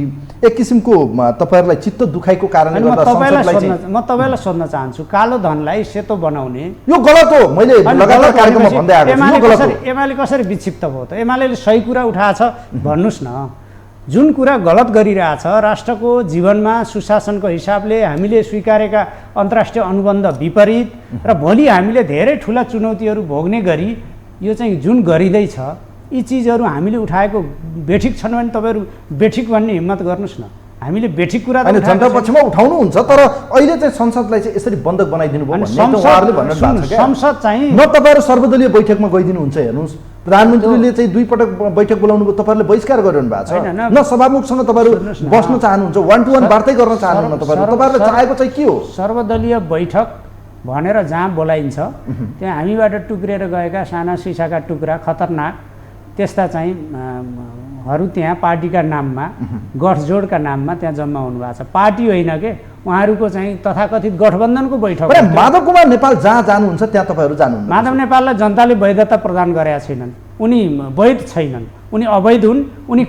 एक किसिमको तपाईँहरूलाई चित्त दुखाइको कारणले गर्दा म तपाईँलाई सोध्न चाहन्छु कालो धनलाई सेतो बनाउने यो गलत हो मैले लगातार कार्यक्रममा भन्दै आएको छु एमाले कसरी विक्षिप्त भयो त एमालेले सही कुरा उठाएछ भन्नुहोस् न जुन कुरा गलत गरिरहेछ राष्ट्रको जीवनमा सुशासनको हिसाबले हामीले स्वीकारेका अन्तर्राष्ट्रिय अनुबन्ध विपरीत र भोलि हामीले धेरै ठुला चुनौतीहरू भोग्ने गरी यो चाहिँ जुन गरिँदैछ यी चिजहरू हामीले उठाएको बेठिक छन् भने तपाईँहरू बेठिक भन्ने हिम्मत गर्नुहोस् न हामीले बेठिक कुरा त जनता पक्षमा उठाउनुहुन्छ तर अहिले चाहिँ संसदलाई चाहिँ यसरी बन्द बनाइदिनु भयो भन्ने उहाँहरूले भन्नु भएको छ संसद चाहिँ न तपाईँहरू सर्वदलीय बैठकमा गइदिनुहुन्छ हेर्नुहोस् प्रधानमन्त्रीले चाहिँ 2 पटक बैठक बोलाउनु भयो तपाईँहरूले बहिष्कार गरिरहनु भएको छ न सभामुखसँग तपाईँहरू बस्न चाहनुहुन्छ 1-to-1 वार्तै गर्न चाहनुहुन्न तपाईँहरूले चाहेको चाहिँ के हो सर्वदलीय बैठक भनेर जहाँ बोलाइन्छ त्यहाँ हामीबाट टुक्रिएर गएका साना सिसाका टुक्रा खतरनाक त्यस्ता चाहिँ हरू त्यहाँ पार्टीका नाममा गठजोडका नाममा त्यहाँ जम्मा हुनु भएको छ पार्टी होइन के उहाँहरूको चाहिँ तथाकथित गठबन्धनको बैठक माधव कुमार नेपाल जहाँ जानुहुन्छ त्यहाँ तपाईँहरू जानुहुन्न माधव नेपाललाई जनताले वैधता प्रदान गरेका छैनन् उनी वैध छैनन् उनी अवैध हुन् उनी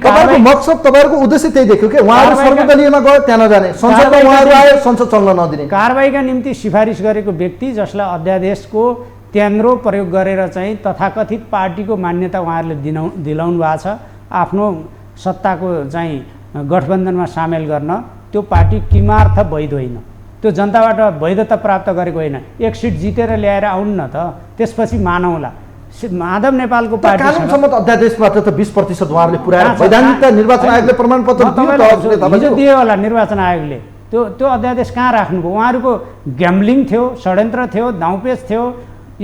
मकसद तपाईँहरूको उद्देश्य त्यही देख्यो कि उहाँहरू सर्वदलीयमा गयो त्यहाँ नजाने संसदमा उहाँहरू आए संसद चल्न नदिने कारबाहीका निम्ति सिफारिस गरेको व्यक्ति जसलाई अध्यादेशको त्यान्द्रो प्रयोग गरेर चाहिँ तथाकथित पार्टीको मान्यता उहाँहरूले दिलाउनु भएको छ आफ्नो सत्ताको चाहिँ गठबन्धनमा सामेल गर्न त्यो पार्टी किमार्थ वैध होइन त्यो जनताबाट वैधता प्राप्त गरेको होइन एक सिट जितेर ल्याएर आउनु न त त्यसपछि मानौला माधव नेपालको पार्टी कानुन सम्मत अध्यादेशबाट त 20% उहाँहरूले पुर्याएर वैधानिकता निर्वाचन आयोगले प्रमाणपत्र दियो होला निर्वाचन आयोगले त्यो अध्यादेश कहाँ राख्नुभयो उहाँहरूको ग्याम्बलिङ थियो षड्यन्त्र थियो दाउपेच थियो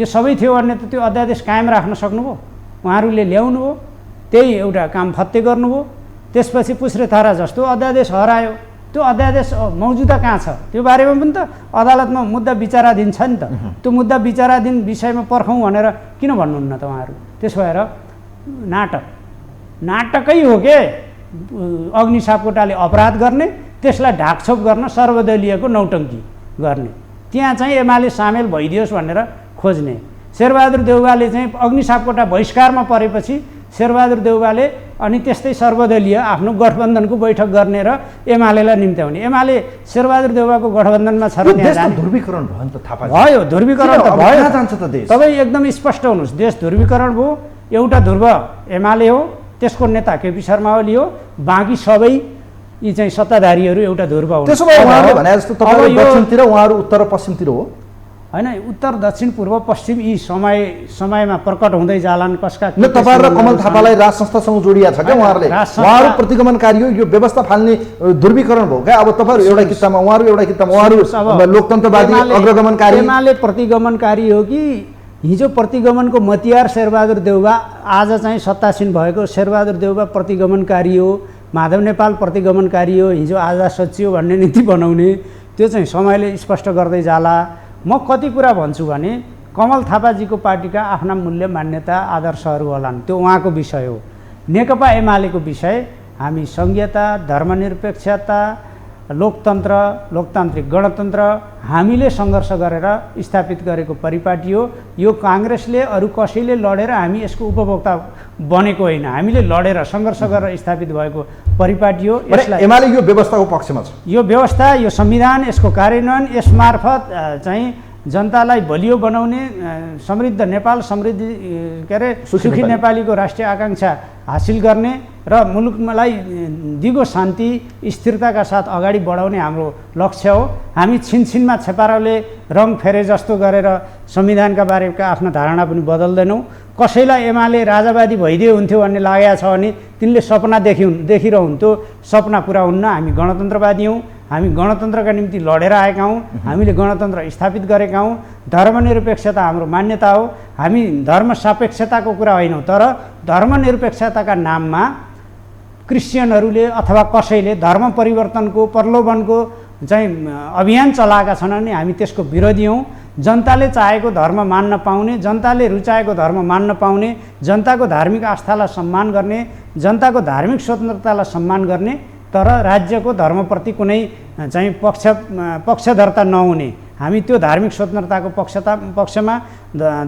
यो सबै थियो भने त त्यो अध्यादेश कायम राख्न सक्नुभयो उहाँहरूले ल्याउनु हो त्यही एउटा काम फत्ते गर्नुभयो त्यसपछि पुस्रे थारा जस्तो अध्यादेश हरायो त्यो अध्यादेश मौजुदा कहाँ छ त्यो बारेमा पनि त अदालतमा मुद्दा विचाराधीन छ नि त त्यो मुद्दा विचाराधीन विषयमा पर्खौँ भनेर किन भन्नुहुन्न त उहाँहरू त्यसो भएर नाटक नाटकै हो के अग्नि सापकोटाले अपराध गर्ने, त्यसलाई ढाकछोप गर्न सर्वदलीयको नौटङ्की गर्ने, त्यहाँ चाहिँ एमाले सामेल भइदियोस् भनेर खोज्ने। शेरबहादुर देउवाले चाहिँ अग्नि सापकोटा बहिष्कारमा परेपछि शेरबहादुर देउवाले अनि त्यस्तै सर्वदलीय आफ्नो गठबन्धनको बैठक गर्ने र एमालेलाई निम्त्याउने। एमाले शेरबहादुर देउवाको गठबन्धनमा छ र त्यहाँ ध्रुवीकरण भयो नि त, थाहा भयो, ध्रुवीकरण त भयो, जान्छ त देश। तपाईँ एकदम स्पष्ट हुनुहोस्, देश ध्रुवीकरण भयो। एउटा ध्रुव एमाले हो, त्यसको नेता केपी शर्मा ओली हो, बाँकी सबै यी चाहिँ सत्ताधारीहरू एउटा ध्रुव हो। त्यसो भए उहाँहरूले भने जस्तो तपाईँ दक्षिणतिर, उहाँहरू उत्तर र पश्चिमतिर हो होइन? उत्तर दक्षिण पूर्व पश्चिम यी समयमा प्रकट हुँदै जालान्। कसका तपाईँ र कमल थापालाई राज संस्थासँग जोडिया छ क्या उहाँहरूले? उहाँहरू प्रतिगमनकारी हो, यो व्यवस्था फाल्ने ध्रुवीकरण भयो क्या? अब तपाईँहरू एउटा किताबमा, उहाँहरू एउटा किताबमा, उहाँहरू लोकतन्त्रवादी अग्रगमनकारी। एमाले प्रतिगमनकारी हो कि हिजो प्रतिगमनको मतियार शेरबहादुर देउवा आज चाहिँ सत्तासीन भएको शेरबहादुर देउवा प्रतिगमनकारी हो, माधव नेपाल प्रतिगमनकारी हो, हिजो आजाद सचियो भन्ने नीति बनाउने, त्यो चाहिँ समयले स्पष्ट गर्दै जाला। म कति कुरा भन्छु भने कमल थापाजीको पार्टीका आफ्ना मूल्य मान्यता आदर्शहरू होलान्, त्यो उहाँको विषय हो। नेकपा एमालेको विषय हामी संघीयता, धर्मनिरपेक्षता, लोकतन्त्र, लोकतान्त्रिक गणतन्त्र हामीले सङ्घर्ष गरेर स्थापित गरेको परिपाटी हो। यो काङ्ग्रेसले अरू कसैले लडेर हामी यसको उपभोक्ता बनेको होइन, हामीले लडेर सङ्घर्ष गरेर स्थापित भएको परिपाटी हो। यसलाई एमाले यो व्यवस्थाको पक्षमा छ। यो व्यवस्था, यो संविधान, यसको कार्यान्वयन, यसमार्फत चाहिँ जनतालाई बलियो बनाउने, समृद्ध नेपाल, समृद्धि के अरे सुखी नेपालीको राष्ट्रिय आकाङ्क्षा हासिल गर्ने र मुलुकलाई दिगो शान्ति स्थिरताका साथ अगाडि बढाउने हाम्रो लक्ष्य हो। हामी छिनछिनमा छेपारोले रङ फेरे जस्तो गरेर संविधानका बारेका आफ्ना धारणा पनि बदल्दैनौँ। कसैलाई एमाले राजावादी भइदियो हुन्थ्यो भन्ने लागेको छ भने तिनले सपना देखिरहन्थ्यो, सपना पुरा हुन्न। हामी गणतन्त्रवादी हौँ, हामी गणतन्त्रका निम्ति लडेर आएका हौँ, हामीले गणतन्त्र स्थापित गरेका हौँ। धर्मनिरपेक्षता हाम्रो मान्यता हो, हामी धर्म सापेक्षताको कुरा होइनौँ, तर धर्मनिरपेक्षताका नाममा क्रिस्चियनहरूले अथवा कसैले धर्म परिवर्तनको, प्रलोभनको चाहिँ अभियान चलाएका छन् भने हामी त्यसको विरोधी हौँ। जनताले चाहेको धर्म मान्न पाउने, जनताले रुचाएको धर्म मान्न पाउने, जनताको धार्मिक आस्थालाई सम्मान गर्ने, जनताको धार्मिक स्वतन्त्रतालाई सम्मान गर्ने, तर राज्यको धर्मप्रति कुनै चाहिँ पक्षधरता नहुने, हामी त्यो धार्मिक स्वतन्त्रताको पक्षमा,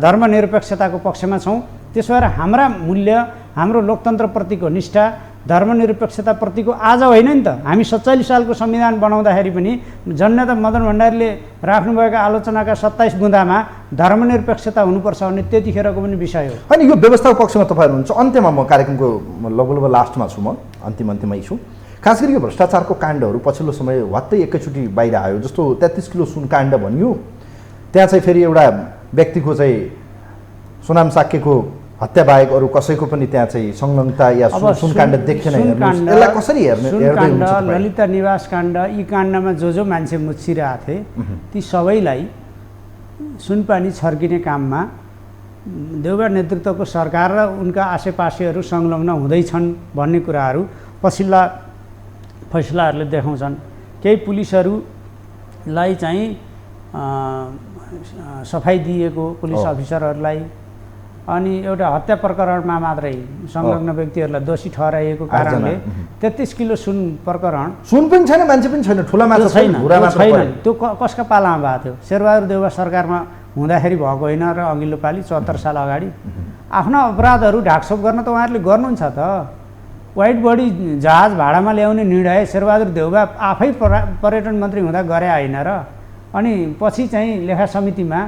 धर्मनिरपेक्षताको पक्षमा छौँ। त्यसो भएर हाम्रा मूल्य, हाम्रो लोकतन्त्रप्रतिको निष्ठा, धर्मनिरपेक्षताप्रतिको आज होइन नि त। हामी 47 सालको संविधान बनाउँदाखेरि पनि जननेता मदन भण्डारीले राख्नुभएका आलोचनाका 27 बुँदामा धर्मनिरपेक्षता हुनुपर्छ भन्ने त्यतिखेरको पनि विषय हो। होइन, यो व्यवस्थाको पक्षमा तपाईँ हुनुहुन्छ। अन्त्यमा म कार्यक्रमको लगभग लास्टमा छु, म अन्तिममै छु। खास गरी यो भ्रष्टाचारको काण्डहरू पछिल्लो समय वात्तै एकैचोटि बाहिर आयो। जस्तो 33 किलो सुन काण्ड भनियो, त्यहाँ चाहिँ फेरि एउटा व्यक्तिको चाहिँ सुनाम साक्यको हत्या बाहेक अरू कसैको पनि त्यहाँ चाहिँ संलग्नता या सुन काण्ड देखेन। यसलाई कसरी हेर्दै हुन्छ? ललिता निवास काण्ड, यी काण्डमा जो मान्छे मुछिरहेको थिए ती सबैलाई सुनपानी छर्किने काममा देउवा नेतृत्वको सरकार र उनका आसेपासेहरू संलग्न हुँदैछन् भन्ने कुराहरू पछिल्ला फैसलाहरूले देखाउँछन्। केही पुलिसहरूलाई चाहिँ सफाई दिएको पुलिस अफिसरहरूलाई, अनि एउटा हत्या प्रकरणमा मात्रै संलग्न व्यक्तिहरूलाई दोषी ठहराइएको कारणले 33 किलो सुन प्रकरण, सुन पनि छैन, मान्छे पनि छैन, ठुला माछा छैन, त्यो कसका पालामा भएको थियो? शेरबहादुर देउवा सरकारमा हुँदाखेरि भएको होइन र अघिल्लो पालि 74 साल अगाडि आफ्ना अपराधहरू ढाकछोप गर्न त उहाँहरूले गर्नुहुन्छ त। वाइट बडी जहाज भाडामा ल्याउने निर्णय शेरबहादुर देउवा आफै पर्यटन मन्त्री हुँदा गरे होइन र? अनि पछि चाहिँ लेखा समितिमा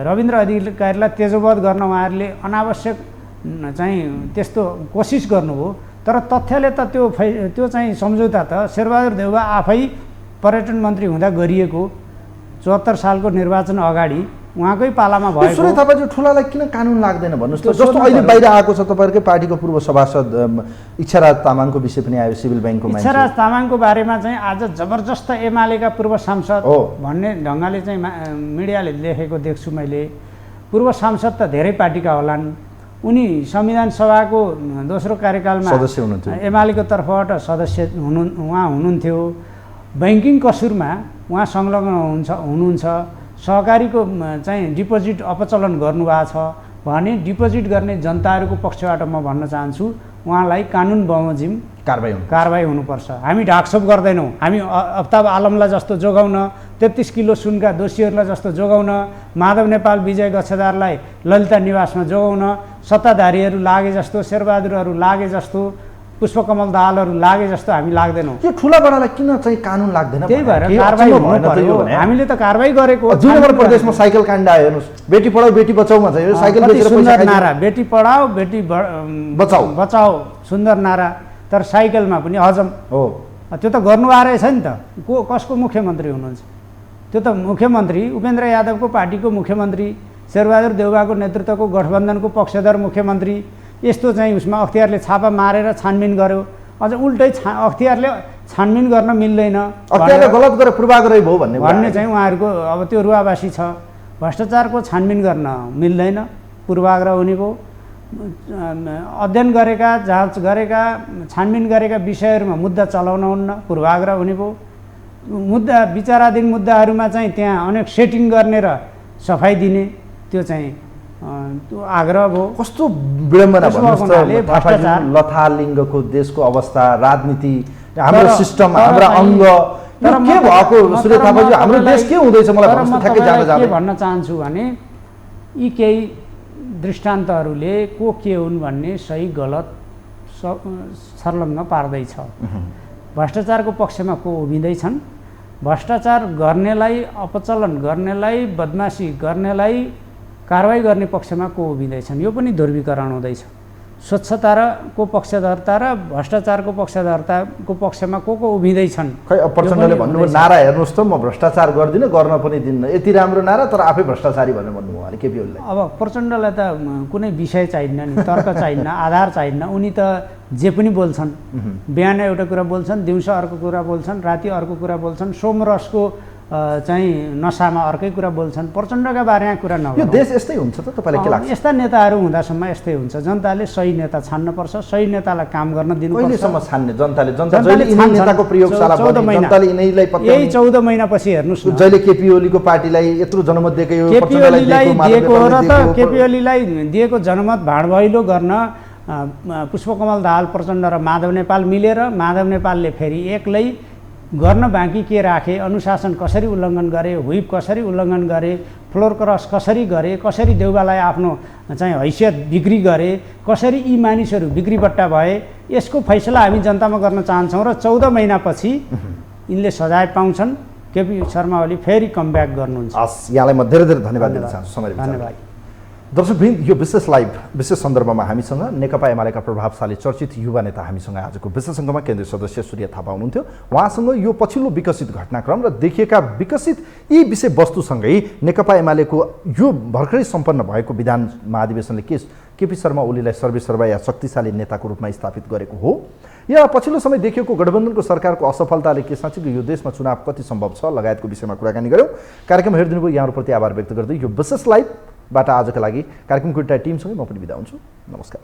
रविन्द्र अधिकारीलाई तेजोवध गर्न उहाँहरूले अनावश्यक चाहिँ त्यस्तो कोसिस गर्नुभयो। तर तथ्यले त त्यो चाहिँ सम्झौता त शेरबहादुर देउवा आफै पर्यटन मन्त्री हुँदा गरिएको 74 सालको निर्वाचन अगाडि उहाँकै पालामा भएको। सुरेश थापाजी, ठुलालाई किन कानुन लाग्दैन भन्नुहोस् त? जस्तो अहिले बाहिर आएको छ तपाईँहरूकै पार्टीको पूर्व सभासद इच्छाराज तामाङको विषय पनि आयो, सिभिल ब्याङ्कको मान्छे। इच्छाराज तामाङको बारेमा चाहिँ आज जबरजस्त एमालेका पूर्व सांसद भन्ने ढङ्गले चाहिँ मिडियाले लेखेको देख्छु मैले। पूर्व सांसद त धेरै पार्टीका होलान्, उनी संविधान सभाको दोस्रो कार्यकालमा सदस्य हुनुहुन्थ्यो, एमालेको तर्फबाट सदस्य उहाँ हुनुहुन्थ्यो। ब्याङ्किङ कसुरमा उहाँ संलग्न हुनुहुन्छ। सहकारीको चाहिँ डिपोजिट अपचलन गर्नुभएको छ भने डिपोजिट गर्ने जनताहरूको पक्षबाट म भन्न चाहन्छु उहाँलाई कानुन बमोजिम कारबाही हुनुपर्छ। हामी ढाकछोप गर्दैनौँ। हामी अफ्ताब आलमलाई जस्तो जोगाउन, 33 किलो सुनका दोषीहरूलाई जस्तो जोगाउन, माधव नेपाल विजय गच्छदारलाई ललिता निवासमा जोगाउन, सत्ताधारीहरू लागे जस्तो, शेरबहादुरहरू लागे जस्तो, पुष्पकमल दाहालहरू लागे जस्तो हामी लाग्दैनौँ। यो ठुला बडालाई किन चाहिँ कानुन लाग्दैन? त्यही भएर कारबाही हुनु पर्यो। हामीले त कारबाही गरेको। 2 नम्बर प्रदेशमा साइकल काण्ड आयो, हेर्नुहोस्, बेटी पढाऊ बेटी बचाऊमा चाहिँ साइकल बेचेर सुन्दर नारा, बेटी पढाऊ बेटी बचाऊ सुन्दर नारा, तर साइकलमा पनि हजम हो। त्यो त गर्नु आएछ नि त। कसको मुख्यमन्त्री हुनुहुन्छ? त्यो त मुख्यमन्त्री उपेन्द्र यादवको पार्टीको मुख्यमन्त्री, शेरबहादुर देउवाको नेतृत्वको गठबन्धनको पक्षधर मुख्यमन्त्री। यस्तो चाहिँ उसमा अख्तियारले छापा मारेर छानबिन गर्यो। अझ उल्टै अख्तियारले छानबिन गर्न मिल्दैन, अख्तियारले गलत गरे पूर्वाग्रही भयो भन्ने चाहिँ उहाँहरूको अब त्यो रुवावासी छ। भ्रष्टाचारको छानबिन गर्न मिल्दैन, पूर्वाग्रह हुने भयो। अध्ययन गरेका, जाँच गरेका, छानबिन गरेका विषयहरूमा मुद्दा चलाउन हुन्न, पूर्वाग्रह हुने भयो। मुद्दा विचाराधीन मुद्दाहरूमा चाहिँ त्यहाँ अनेक सेटिङ गर्ने र सफाइ दिने, त्यो चाहिँ त्यो आग्रह भयो। कस्तो विडम्बना भन्नुहोस् त। भ्रष्टाचार, लथालिङ्गको देशको अवस्था, राजनीति, हाम्रो सिस्टम, हाम्रा अङ्ग के भएको? सूर्य थापाजी, हाम्रो देश के हुँदैछ? मलाई ठ्याक्कै जान के भन्न चाहन्छु भने यी केही दृष्टान्तहरूले को के हुन् भन्ने सही गलत सर्लङ्ग पार्दैछ। भ्रष्टाचारको पक्षमा को उभिँदैछन्, भ्रष्टाचार गर्नेलाई, अपचलन गर्नेलाई, बदमासी गर्नेलाई कारबाही गर्ने पक्षमा को उभिँदैछन्, यो पनि ध्रुवीकरण हुँदैछ। स्वच्छताको पक्षधरता र भ्रष्टाचारको पक्षधरताको पक्षमा को उभिँदैछन्। खै अब प्रचण्डले भन्नुभयो नारा हेर्नुहोस् त, म भ्रष्टाचार गर्दिनँ, गर्न पनि दिन्न, यति राम्रो नारा, तर आफै भ्रष्टाचारी भनेर भन्नुभयो अरे केपी ओलीले। अब प्रचण्डलाई त कुनै विषय चाहिन्न नि, तर्क चाहिन्न, आधार चाहिन्न। उनी त जे पनि बोल्छन्, बिहान एउटा कुरा बोल्छन्, दिउँसो अर्को कुरा बोल्छन्, राति अर्को कुरा बोल्छन्, सोमरसको चाहिँ नसामा अर्कै कुरा बोल्छन्। प्रचण्डका बारेमा कुरा नगरौँ। यो देश यस्तै हुन्छ त तपाईँलाई के लाग्छ? यस्ता नेताहरू हुँदासम्म यस्तै हुन्छ। जनताले सही नेता छान्नुपर्छ, सही नेतालाई काम गर्न दिनुपर्छ। कहिलेसम्म छान्ने जनताले? जनता जहिले यिनै नेताको प्रयोगशाला बन्ने, जनताले यिनैलाई पत्याउने। यही 14 महिनापछि हेर्नुहोस् न, जहिले केपी ओलीको पार्टीलाई यत्रो जनमत दिएको हो, केपी ओलीलाई दिएको हो र त केपी ओलीलाई दिएको जनमत भाँडभैलो गर्न पुष्पकमल दाहाल प्रचण्ड र माधव नेपाल मिलेर, माधव नेपालले फेरि एक्लै गर्न बाँकी के राखे, अनुशासन कसरी उल्लङ्घन गरे, व्हिप कसरी उल्लङ्घन गरे, फ्लोर क्रस कसरी गरे, कसरी देउबालाई आफ्नो चाहिँ हैसियत बिक्री गरे, कसरी यी मानिसहरू बिक्रीबट्टा भए, यसको फैसला हामी जनतामा गर्न चाहन्छौँ। र 14 महिनापछि यिनले सजाय पाउँछन्। केपी शर्मा ओली फेरि कमब्याक गर्नुहुन्छ। हस्, यहाँलाई म धेरै धेरै धन्यवाद दिन चाहन्छु समय दिनु। धन्यवाद। दर्शकवृन्द, यो विशेष लाइभ विशेष सन्दर्भमा हामीसँग नेकपा एमालेका प्रभावशाली चर्चित युवा नेता हामीसँग आजको विशेषज्ञमा केन्द्रीय सदस्य सूर्य थापा हुनुहुन्थ्यो। उहाँसँग यो पछिल्लो विकसित घटनाक्रम र देखिएका विकसित यी विषयवस्तुसँगै नेकपा एमालेको यो भर्खरै सम्पन्न भएको विधान महाधिवेशनले केपी शर्मा ओलीलाई सर्वेसर्वा या शक्तिशाली नेताको रूपमा स्थापित गरेको हो, या पछिल्लो समय देखिएको गठबन्धनको सरकारको असफलताले के साँच्चै यो देशमा चुनाव कति सम्भव छ लगायतको विषयमा कुराकानी गऱ्यौँ। कार्यक्रम हेरिदिनु भयो यहाँहरूप्रति आभार व्यक्त गर्दै यो विशेष लाइभबाट आजका लागि कार्यक्रमको टिमसँगै म पनि बिदा हुन्छु। नमस्कार।